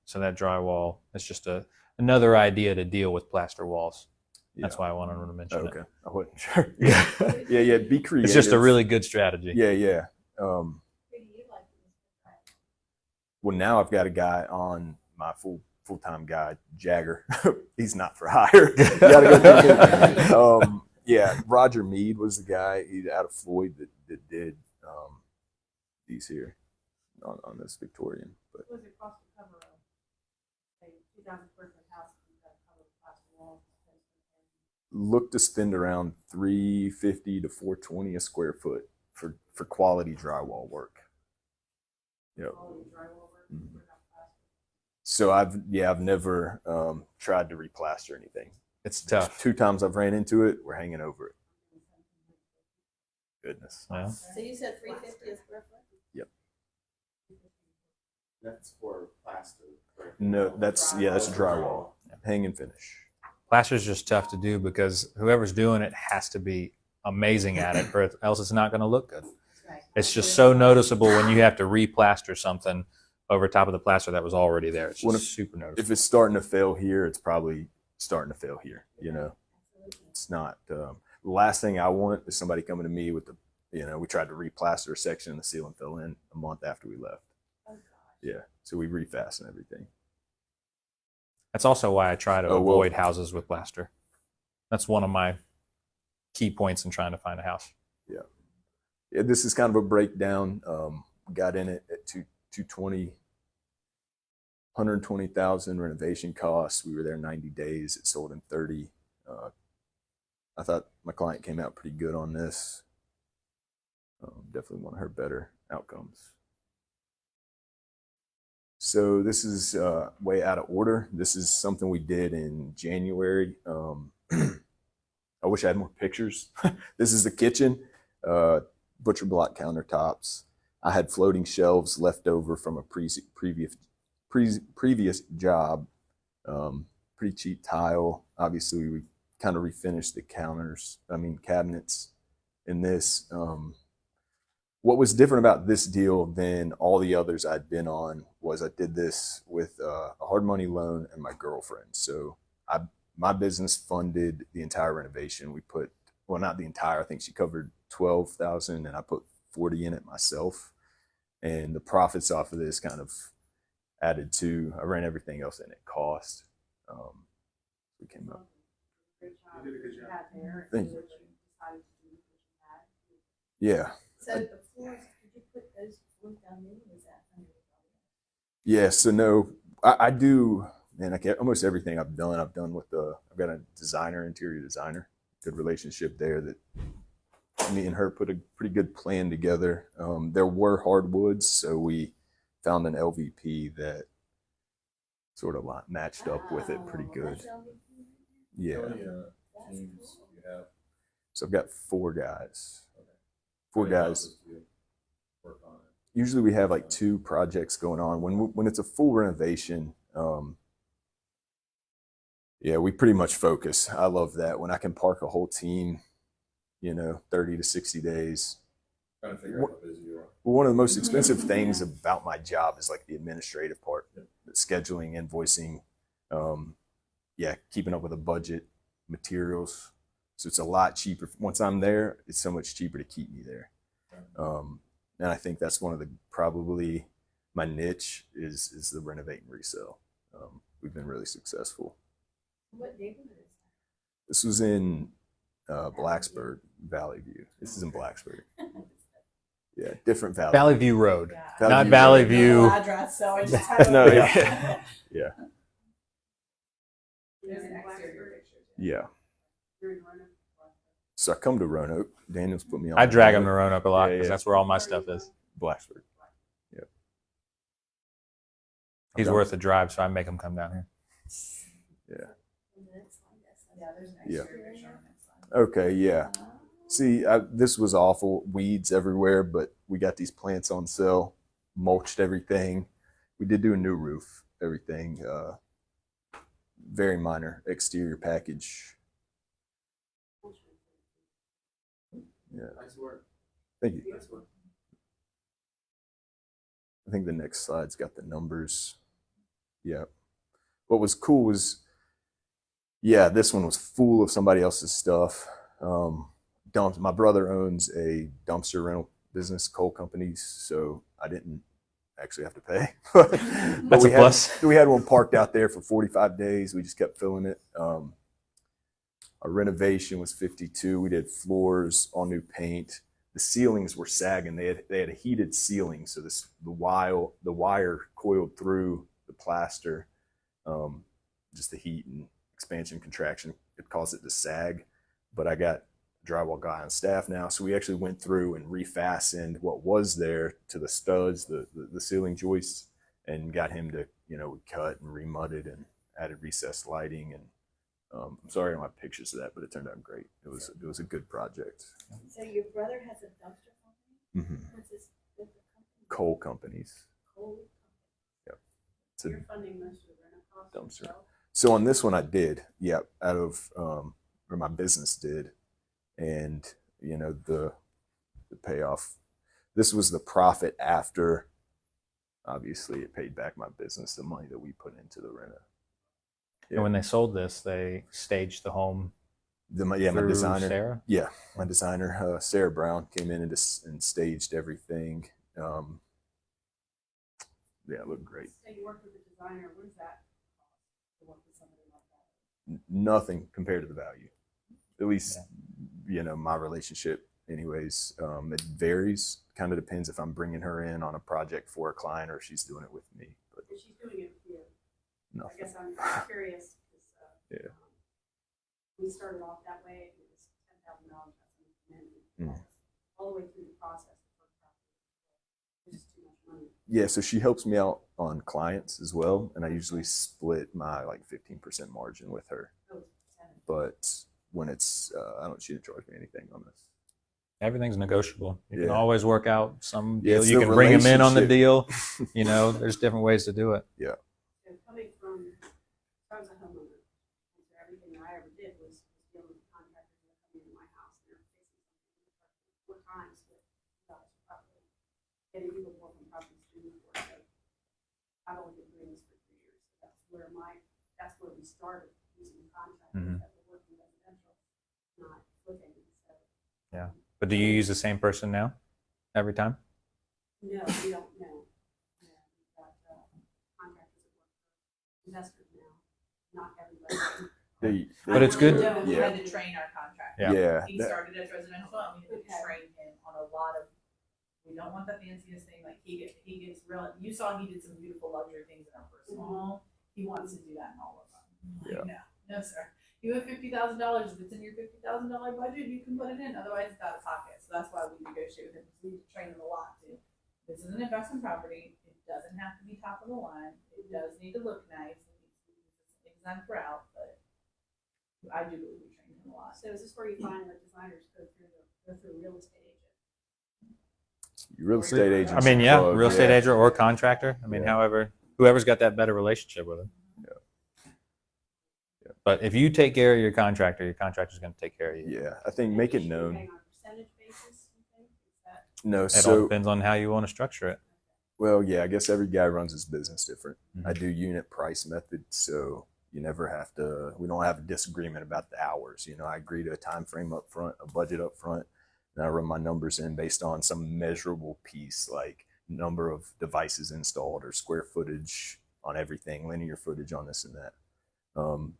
So that drywall is just another idea to deal with plaster walls. yeah. That's why I wanted to mention Okay, it. I wasn't sure. Yeah. Be creative. It's just a really good strategy. Yeah. Who do you like to use? Well, now I've got a guy on my full-time guy, Jagger. He's not for hire. You gotta go through him. Roger Mead was the guy. He's out of Floyd that did these here on this Victorian. But What was it cost to cover a 2,000 square foot house? Look to spend around $350 to $420 a square foot for quality drywall work. Yep. Mhm. So I've never tried to replaster anything. It's tough. 2 times I've ran into it, we're hanging over it. Goodness. Yeah. So you said 350 a square foot? That's for plaster. No, that's drywall. Hang and finish. Plaster is just tough to do because whoever's doing it has to be amazing at it, or else it's not going to look good. Right. It's just so noticeable when you have to replaster something over top of the plaster that was already there. It's Well, just super noticeable. If it's starting to fail here, it's probably starting to fail here. You know, it's not. The last thing I want is somebody coming to me with we tried to replaster a section and the ceiling fell in a month after we left. Oh, gosh. Yeah, so we refastened everything. That's also why I try to Oh, well. avoid houses with plaster. That's one of my key points in trying to find a house. Yeah, this is kind of a breakdown. Got in it at 220, 120,000 renovation costs. We were there 90 days. It sold in 30. I thought my client came out pretty good on this. Definitely one of her better outcomes. So this is way out of order. This is something we did in January. I wish I had more pictures. This is the kitchen, butcher block countertops. I had floating shelves left over from a previous job. Pretty cheap tile. Obviously, we kind of refinished the cabinets in this. What was different about this deal than all the others I'd been on was I did this with a hard money loan and my girlfriend. So my business funded the entire renovation. We put, well, not the entire, I think she covered 12,000 and I put 40 in it myself. And the profits off of this kind of added to, I ran everything else in at cost. We came up. Great job. You did a good job. Thank you. What you decided to do, what you had. Yeah. So the floors, did you put those floors down new, or was that under the building? Yeah, so no, I do, man, almost everything I've done with I've got a interior designer, good relationship there that me and her put a pretty good plan together. There were hardwoods, so we found an LVP that sort of matched up with it pretty good. That's LVP. Yeah. How many That's teams cool. you have? So I've got 4 guys. Okay. 4 How many guys. houses do you work on it? Usually we have like 2 projects going on. When it's a full renovation, yeah, we pretty much focus. I love that when I can park a whole team, 30 to 60 days. Trying to figure out how busy you are. Well, one of the most expensive things about my job is like the administrative part, the scheduling, invoicing, keeping up with a budget, materials. So it's a lot cheaper. Once I'm there, it's so much cheaper to keep me there. And I think that's one of probably my niche is the renovate and resell. We've been really successful. What neighborhood is This was in Blacksburg, Valley View. This is in Blacksburg. Yeah, different Valley. Valley View Road, that? not View Valley Road. View. Address, so I just had No, to- yeah. Yeah. There's an exterior picture. Yeah. You're in Roanoke. So I come to Roanoke. Daniel's put me on. I drag him to Roanoke a lot Yeah, because yeah. that's where all my stuff is. Blacksburg. He's Okay. worth the drive, so I make him come down here. Yeah. Yeah, there's an Yeah. exterior picture on the next slide. Okay. Yeah. See, this was awful. Weeds everywhere, but we got these plants on sale, mulched everything. We did do a new roof, everything. Very minor exterior package. Yeah. Nice work. Thank you. Nice work. I think the next slide's got the numbers. Yeah. What was cool was, this one was full of somebody else's stuff. My brother owns a dumpster rental business, coal companies, so I didn't actually have to pay. But That's a plus. We had one parked out there for 45 days. We just kept filling it. Our renovation was 52. We did floors, all new paint. The ceilings were sagging. They had a heated ceiling, so the wire coiled through the plaster, just the heat and expansion, contraction. It caused it to sag, but I got a drywall guy on staff now. So we actually went through and refastened what was there to the studs, the ceiling joists, and got him to, we cut and remudded and added recessed lighting. And I'm sorry I don't have pictures of that, but it turned out great. It was a good project. So your brother has a dumpster company? Mm-hmm. What's his company? Coal companies. Coal Yep. It's a You're funding most of the rent costs dumpster. yourself? So on this one, I did. Yep. Out of, or my business did. And, the payoff, this was the profit after, obviously, it paid back my business, the money that we put into the reno. Yeah. And when they sold this, they staged the home. My through designer, Sarah. yeah, my designer, Sarah Brown, came in and staged everything. Yeah, it looked great. So you work with a designer, what does that cost to work with somebody like that? Nothing compared to the value. At least, my relationship anyways. It varies, kind of depends if I'm bringing her in on a project for a client or if she's doing it with me. But If she's doing it with you, I nothing. guess I'm curious, because Yeah. we started off that way, it was $10,000 all the way through the process. It's just too much money. Yeah, so she helps me out on clients as well, and I usually split my 15% margin with her. Oh, it's a percentage. But when it's, she didn't charge me anything on this. Everything's negotiable. You can Yeah. always work out some Yeah, deal. it's You the can bring them in on the relationship. deal. There's different ways to do it. Yeah. So coming from, I was a homeowner, and so everything I ever did was dealing with contractors that come into my house, and they're fixing something 4 times with God's property. Getting people more from property student for it. So I've only been doing this for 3 years. So that's where we started using contractors that were working residential, not flipping. So Yeah. But do you use the same person now every time? no, we don't know. No, we've got contractors that work for investors now, not everybody. But it's good. We Yeah. had to train our contractor. Yeah. He started as residential, and we had to train him on a lot of, we don't want the fanciest thing, he gets real, you saw he did some beautiful luxury things in our personal home. He wants to do that in all of them. Yeah. No, sir. You have $50,000. If it's in your $50,000 budget, you can put it in. Otherwise, it's out of pocket. So that's why we negotiate with him. We need to train him a lot too. This is an investment property. It doesn't have to be top of the line. It does need to look nice. It needs to be designed throughout, but I do believe we train him a lot. So is this where you find that designers go through a real estate agent? Real estate agent. I mean, real estate agent or contractor. I mean, whoever's got that better relationship with him. But if you take care of your contractor's going to take care of you. Yeah, I think make it Should we known. pay on a percentage basis, you think? Is that? No, It all so depends on how you want to structure it. well, yeah, I guess every guy runs his business different. Mhm. I do unit price method, so you never have to. We don't have a disagreement about the hours. I agree to a time frame up front, a budget up front, and I run my numbers in based on some measurable piece like number of devices installed or square footage on everything, linear footage on this and that.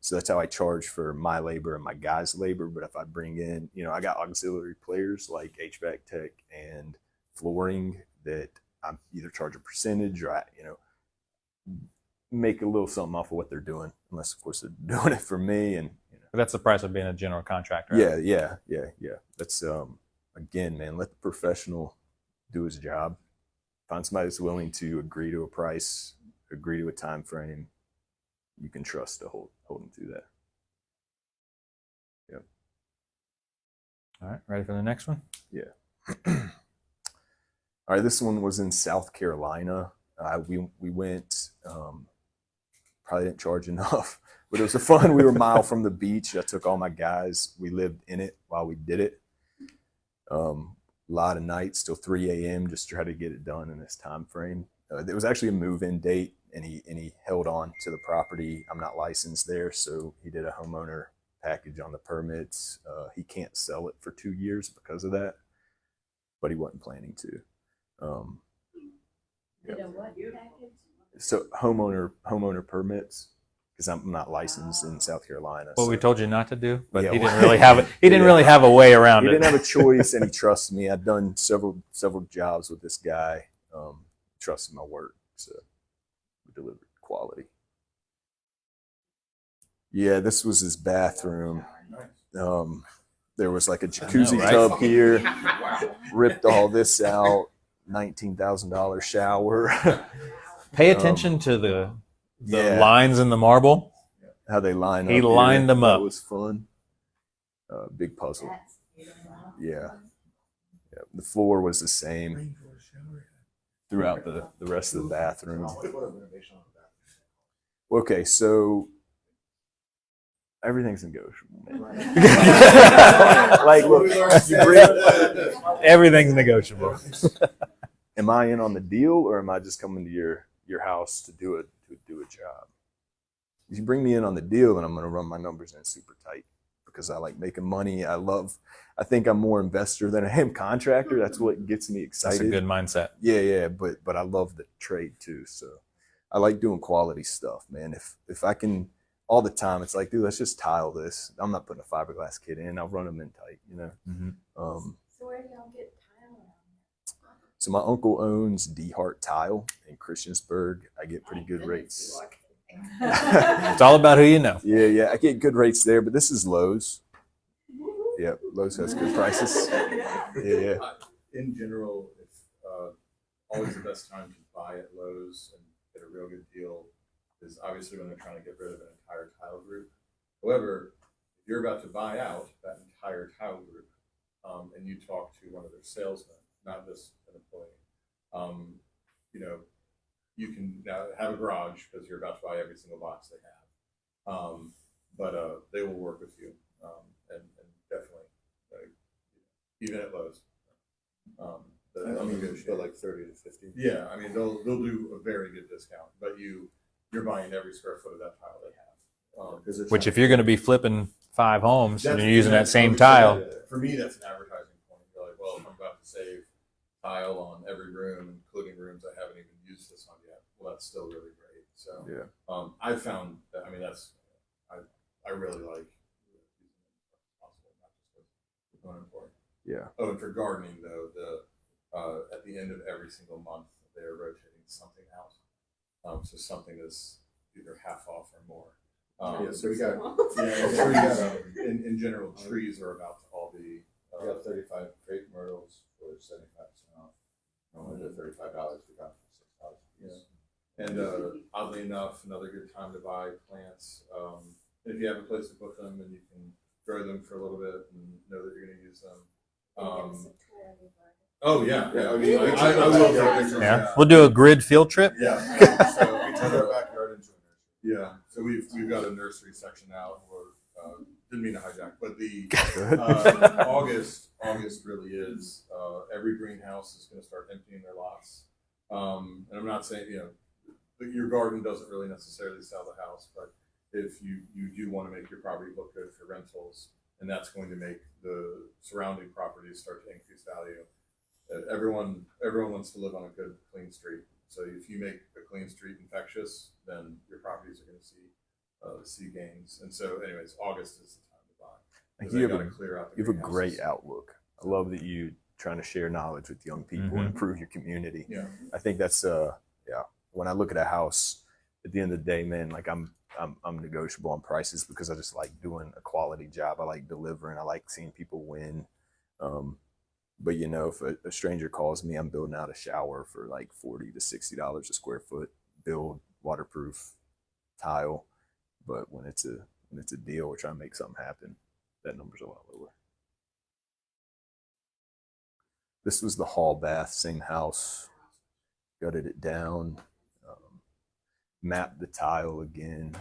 So that's how I charge for my labor and my guys' labor. But if I bring in, I got auxiliary players like HVAC tech and flooring that I either charge a percentage or make a little something off of what they're doing, unless of course they're doing it for me. And But that's the price of being a general contractor. yeah. That's again, man, let the professional do his job. Find somebody that's willing to agree to a price, agree to a time frame. You can trust to hold them to that. Yep. All right. Ready for the next one? Yeah. All right. This one was in South Carolina. We went. Probably didn't charge enough, but it was fun. We were a mile from the beach. I took all my guys. We lived in it while we did it. A lot of nights till 3 a.m. just to try to get it done in this time frame. There was actually a move-in date, and he held on to the property. I'm not licensed there, so he did a homeowner package on the permits. He can't sell it for 2 years because of that, but he wasn't planning to. Did a what package? So homeowner permits, because I'm not licensed in South Carolina. What so. we told you not to do, but Yeah, he well- didn't really have it. He didn't Yeah. really have a way around He it. didn't have a choice, and he trusts me. I've done several jobs with this guy. Trusts my work, so we delivered quality. Yeah, this was his bathroom. Nice. There was like a jacuzzi right? tub here. Wow. Ripped all this out. $19,000 shower. Pay attention to the yeah. lines in the marble. How they line up. He lined them up. That was fun. Big puzzle. That's beautiful. Yeah. The floor was the same throughout the rest of the bathroom. Okay, so everything's negotiable, man. Like, look, you bring, Everything's negotiable. am I in on the deal, or am I just coming to your house to do a job? If you bring me in on the deal, then I'm going to run my numbers in super tight because I like making money. I think I'm more investor than I am contractor. That's what gets me excited. That's a good mindset. Yeah, but I love the trade too. So I like doing quality stuff, man. If I can, all the time, it's like, dude, let's just tile this. I'm not putting a fiberglass kit in. I'll run them in tight, you know. So where do y'all get tile around So my uncle owns D Hart Tile in Christiansburg. I get pretty good rates. It's all about who you know. Yeah, I get good rates there, but this is Lowe's. Yeah, Lowe's has good prices. Yeah. In general, it's always the best time to buy at Lowe's and get a real good deal is obviously when they're trying to get rid of an entire tile group. However, if you're about to buy out that entire tile group, and you talk to one of their salesmen, not just an employee, you can now have a garage because you're about to buy every single box they have. But they will work with you, and definitely, even at Lowe's. But like 30 to 50. Yeah, I mean they'll do a very good discount, but you're buying every square foot of that tile they have. Which, if you're going to be flipping 5 homes and That's- you're using that same that's- tile, For me, that's an advertising point. You're like, well, if I'm about to save tile on every room, including rooms I haven't even used this on yet, well, that's still really great. So Yeah. I found that, I mean, I really like using it as possible, not just with component for it. Yeah. Oh, and for gardening though, at the end of every single month, they're rotating something out. So something is either half off or more. So we got In general, trees are about to all be. we got 35 crepe myrtles for 75% off. Normally they're $35. We got them for $6. And oddly enough, another good time to buy plants. If you have a place to put them and you can grow them for a little bit and know that you're going to use them. Oh yeah. I mean, I will take pictures. yeah, we'll do a grid field trip. Yeah. So We turned our backyard into a nursery. yeah. So we've got a nursery section now. We're didn't mean to hijack, but the August really is. Every greenhouse is going to start emptying their lots. And I'm not saying your garden doesn't really necessarily sell the house, but if you do want to make your property look good for rentals, and that's going to make the surrounding properties start to increase value. Everyone wants to live on a good, clean street. So if you make a clean street infectious, then your properties are going to see gains. And so, anyways, August is the time to buy. 'Cause You they have gotta clear out the You have a greenhouses. great outlook. I love that you trying to share knowledge with young people and improve your community. Yeah. I think that's when I look at a house, at the end of the day, man, like I'm negotiable on prices because I just like doing a quality job. I like delivering. I like seeing people win. But if a stranger calls me, I'm building out a shower for like $40 to $60 a square foot, build waterproof tile. But when it's a deal, we're trying to make something happen, that number's a lot lower. This was the hall bath, same house, gutted it down, mapped the tile again.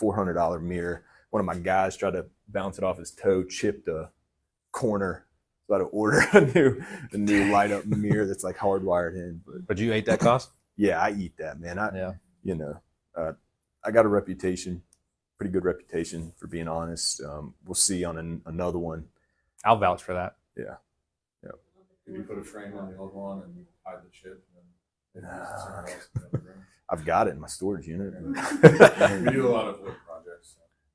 $400 mirror. One of my guys tried to bounce it off his toe, chipped a corner. So I had to order a new light up mirror that's like hardwired in. But you ate that cost? Yeah, I eat that, man. Yeah. I got a reputation, pretty good reputation for being honest. We'll see on another one. I'll vouch for that. Yeah. If you put a frame on the old one and hide the chip, and then use it somewhere else in the other room. I've got it in my storage unit. We do a lot of wood projects.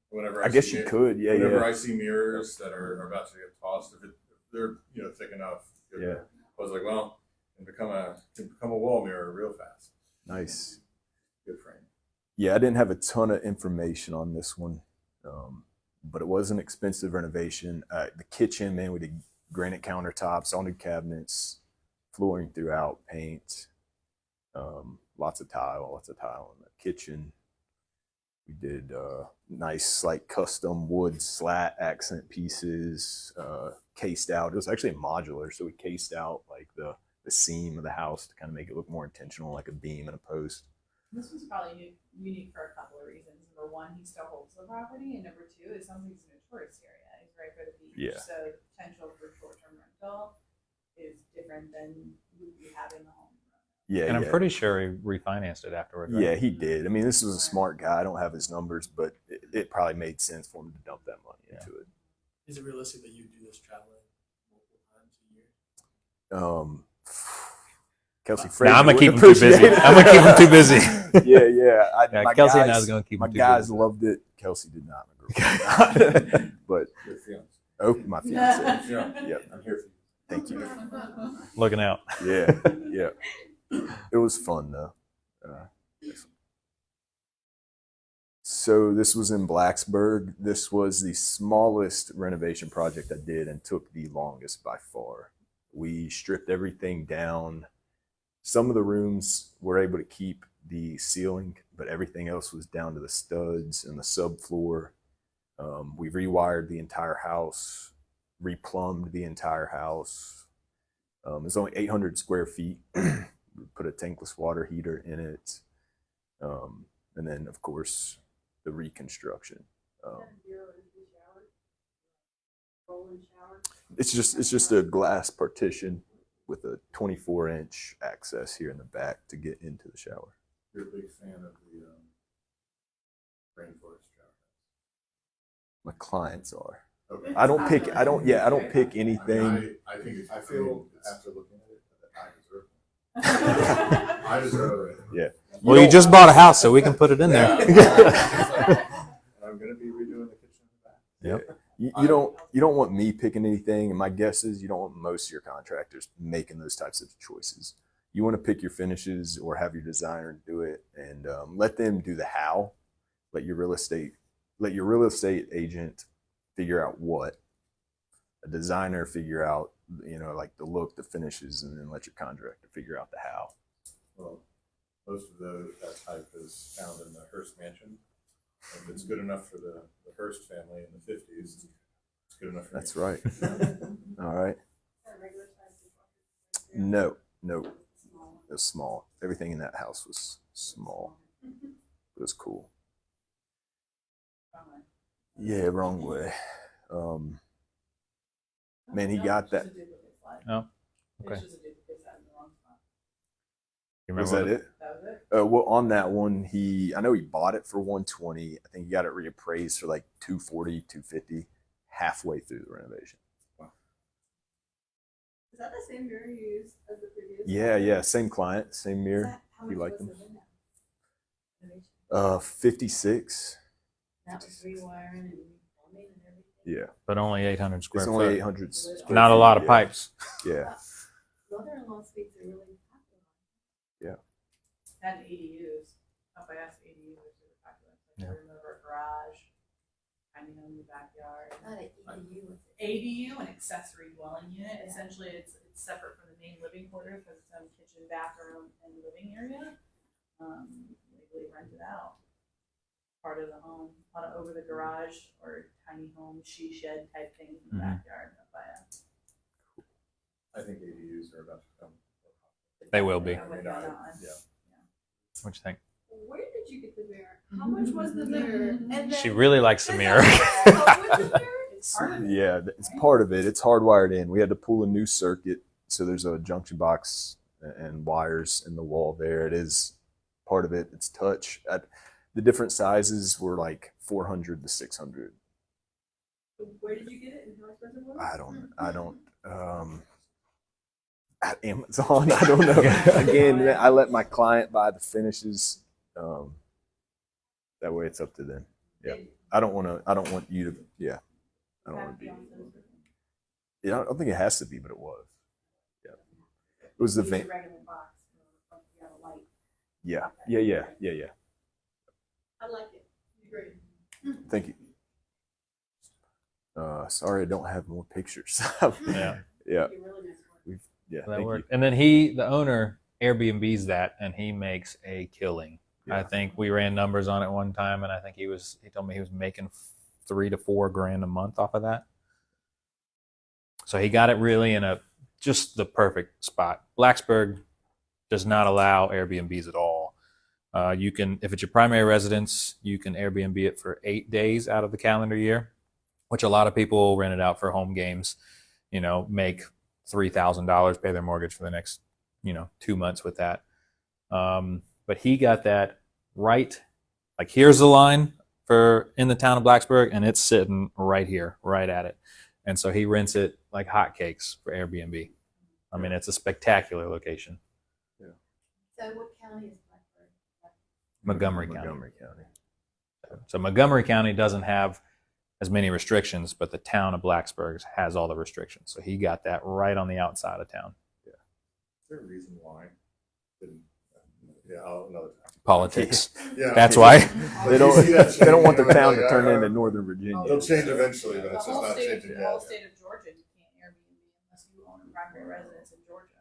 Whenever I guess you could, yeah. Whenever I see mirrors that are about to get tossed, if they're thick enough, Yeah. I was like, well, it can become a wall mirror real fast. Nice. Good frame. Yeah, I didn't have a ton of information on this one, but it was an expensive renovation. The kitchen, man, we did granite countertops, all new cabinets, flooring throughout, paint, lots of tile in the kitchen. We did nice, like custom wood slat accent pieces, cased out. It was actually modular, so we cased out like the seam of the house to kind of make it look more intentional, like a beam and a post. This was probably unique for a couple of reasons. Number one, he still holds the property, and number two, it sounds like he's in a tourist area. He's right by the beach, Yeah. so the potential for short-term rental is different than rehabbing the home. Yeah, And I'm yeah. pretty sure he refinanced it afterwards. Right? Yeah, he did. I mean, this was a smart guy. I don't have his numbers, but it probably made sense for him to dump that money into it. Is it realistic that you do this traveling multiple times a year? Kelsey Nah, Frazier I'm gonna keep him wouldn't too busy. appreciate it. I'm gonna keep him too busy. Yeah. Yeah, Kelsey and I was gonna keep my him too guys busy. loved it. Kelsey did not. My girl did not. But Your fiance. my fiance. Yeah, Yep. I'm here for you. Thank you. Looking out. Yeah. It was fun though. So this was in Blacksburg. This was the smallest renovation project I did and took the longest by far. We stripped everything down. Some of the rooms were able to keep the ceiling, but everything else was down to the studs and the subfloor. We rewired the entire house, replumbed the entire house. It's only 800 square feet. We put a tankless water heater in it. And then, of course, the reconstruction. It's just a glass partition with a 24-inch access here in the back to get into the shower. You're a big fan of the rainforest shower. My clients are. Okay. I don't pick anything. I think it's, I feel after looking at it that I deserve it. I deserve it. Yeah. Well, you just bought a house, so we can put it in there. I'm gonna be redoing the kitchen in the back. Yep. You don't want me picking anything, and my guess is you don't want most of your contractors making those types of choices. You want to pick your finishes or have your designer do it, and let them do the how. Let your real estate agent figure out what. A designer figure out, like the look, the finishes, and then let your contractor figure out the how. Well, most of that type is found in the Hearst Mansion. If it's good enough for the Hearst family in the 50s, it's good enough for That's me. right. All right. No. It was small. Everything in that house was small. It was cool. Yeah, wrong way. Man, he got that. Oh, okay. You Was remember that it? That was it. Well, on that one, I know he bought it for 120. I think he got it reappraised for like 240, 250 halfway through the renovation. Is that the same mirror you used as the previous? Yeah. Same client, same mirror. How You much like was them? it in that? 56. That was rewiring and replumbing and everything. Yeah. But only 800 square It's only foot. 800. square Not a feet, lot of yeah. pipes. Yeah. Mother-in-law suites are really popular. Had ADUs, up by us, ADUs are super popular. Like Yeah. room over a garage, tiny home in the backyard. Not an EDU. ADU, an accessory dwelling unit, essentially it's separate from the main living quarters, has its own kitchen, bathroom, and living area. Legally rented out. Part of the home, on over the garage or tiny home, she shed type thing in the Mhm. backyard up by us. I think ADUs are about to come. They will be. Yeah, with that on. Yeah. What you think? Where did you get the mirror? How much was the mirror? And then, She really likes the mirror. It's part of it. Yeah, it's part of it. It's hardwired in. We had to pull a new circuit, so there's a junction box and wires in the wall there. It is part of it. It's touch. The different sizes were like 400 to 600. where did you get it and how expensive was it? I don't. At Amazon, I don't know. Again, I let my client buy the finishes. That way, it's up to them. Yeah, I don't want you to. Yeah, I don't want to be. Yeah, I don't think it has to be, but it was. Yeah, it was the van. Regular box, you have a light. Yeah. I like it. Great. Thank you. Sorry, I don't have more pictures. Yeah. Yeah. You really nice work. Yeah. That Thank worked. And then the owner, Airbnbs that, and he makes a killing. Yeah. I think we ran numbers on it one time, and I think he told me he was making $3,000 to $4,000 a month off of that. So he got it really in just the perfect spot. Blacksburg does not allow Airbnbs at all. You can, if it's your primary residence, you can Airbnb it for 8 days out of the calendar year, which a lot of people rent it out for home games, make $3,000, pay their mortgage for the next, 2 months with that. But he got that right, like here's the line in the town of Blacksburg, and it's sitting right here, right at it. And so he rents it like hotcakes for Airbnb. I mean, it's a spectacular location. So what county is Blackbird? Montgomery County. Montgomery County. So Montgomery County doesn't have as many restrictions, but the town of Blacksburg has all the restrictions. So he got that right on the outside of town. Is there a reason why? Another time. Politics. Yeah. That's why. They don't want their town to turn into Northern Virginia. They'll change eventually, but The it's just whole not state, changing the whole yet. state of Georgia, you can't Airbnb unless you own a primary residence in Georgia.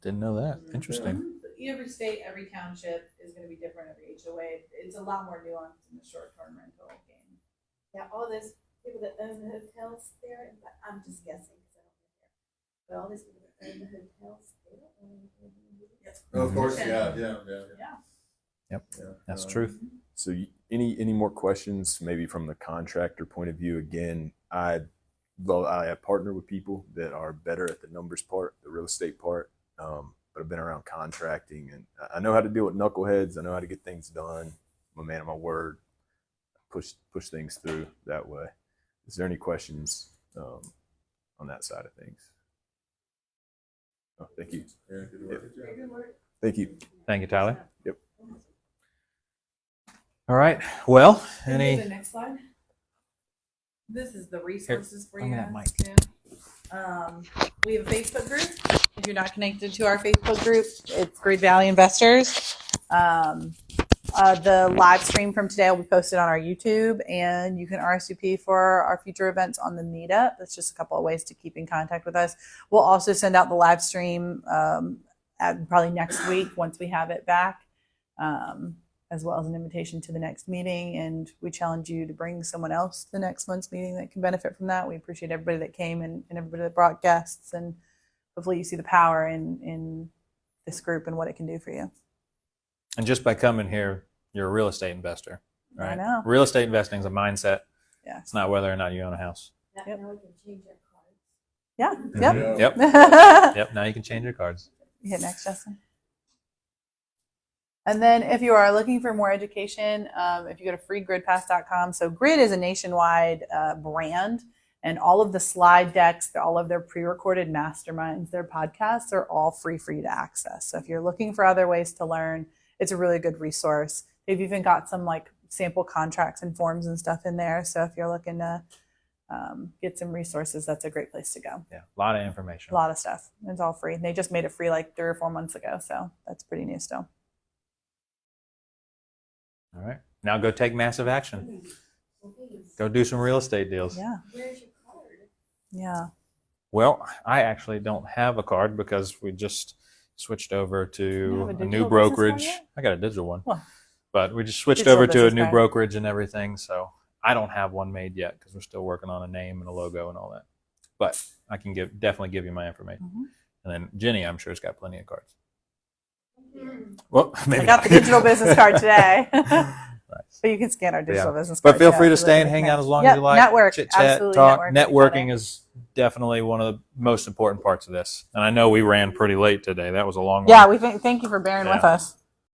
Didn't know that. Interesting. Every state, every township is gonna be different every HOA. It's a lot more nuanced in the short-term rental game. Yeah, all those people that own the hotels there, but I'm just guessing because I don't live there. But all those people that own the hotels, they don't own Airbnb. Oh, of course, Yeah. Yep. Yeah. That's truth. So any more questions, maybe from the contractor point of view? Again, I partner with people that are better at the numbers part, the real estate part. But I've been around contracting, and I know how to deal with knuckleheads. I know how to get things done. I'm a man of my word. Push things through that way. Is there any questions on that side of things? Oh, thank you. Yeah, good work. Thank you. Thank you, Tyler. Yep. All right. Well, The any next slide. This is the resources for give you me that guys too. We have a Facebook group. If you're not connected to our Facebook group, it's Great Valley Investors. The live stream from today will be posted on our YouTube, and you can RSVP for our future events on the meetup. That's just a couple of ways to keep in contact with us. We'll also send out the live stream probably next week once we have it back, as well as an invitation to the next meeting. And we challenge you to bring someone else to the next month's meeting that can benefit from that. We appreciate everybody that came and everybody that brought guests, and hopefully you see the power in this group and what it can do for you. And just by coming here, you're a real estate investor, right? I know. Real estate investing is a mindset. Yeah. It's not whether or not you own a house. Now Yep. now we can change our cards. Yeah. Mhm. Yep. Yep. Yep. Now you can change your cards. Hit next, Justin. And then if you are looking for more education, if you go to freegridpass.com. So Grid is a nationwide brand, and all of the slide decks, all of their pre-recorded masterminds, their podcasts are all free for you to access. So if you're looking for other ways to learn, it's a really good resource. They've even got some like sample contracts and forms and stuff in there. So if you're looking to get some resources, that's a great place to go. Yeah. A lot of information. A lot of stuff. It's all free. They just made it free like 3 or 4 months ago. So that's pretty new still. All right. Now go take massive action. Go do some real estate deals. Yeah. Where's your card? Yeah. Well, I actually don't have a card because we just switched over You to have a a digital new business brokerage. card yet? I got a digital one, Well, but we just switched digital over to a business new card. brokerage and everything. So I don't have one made yet because we're still working on a name and a logo and all that. But I can definitely give you my information. Mhm. And then Jenny, I'm sure, has got plenty of cards. Well, maybe I got the not. digital business card today. Nice. But you can scan our digital Yeah. business But card. feel yeah, free to if you stay like and to hang connect. out as long Yep, as you like. Network. Chit chat, Absolutely talk. network with each Networking other. is definitely one of the most important parts of this. And I know we ran pretty late today. That was a long Yeah, one. we thank you for bearing with Yeah. us.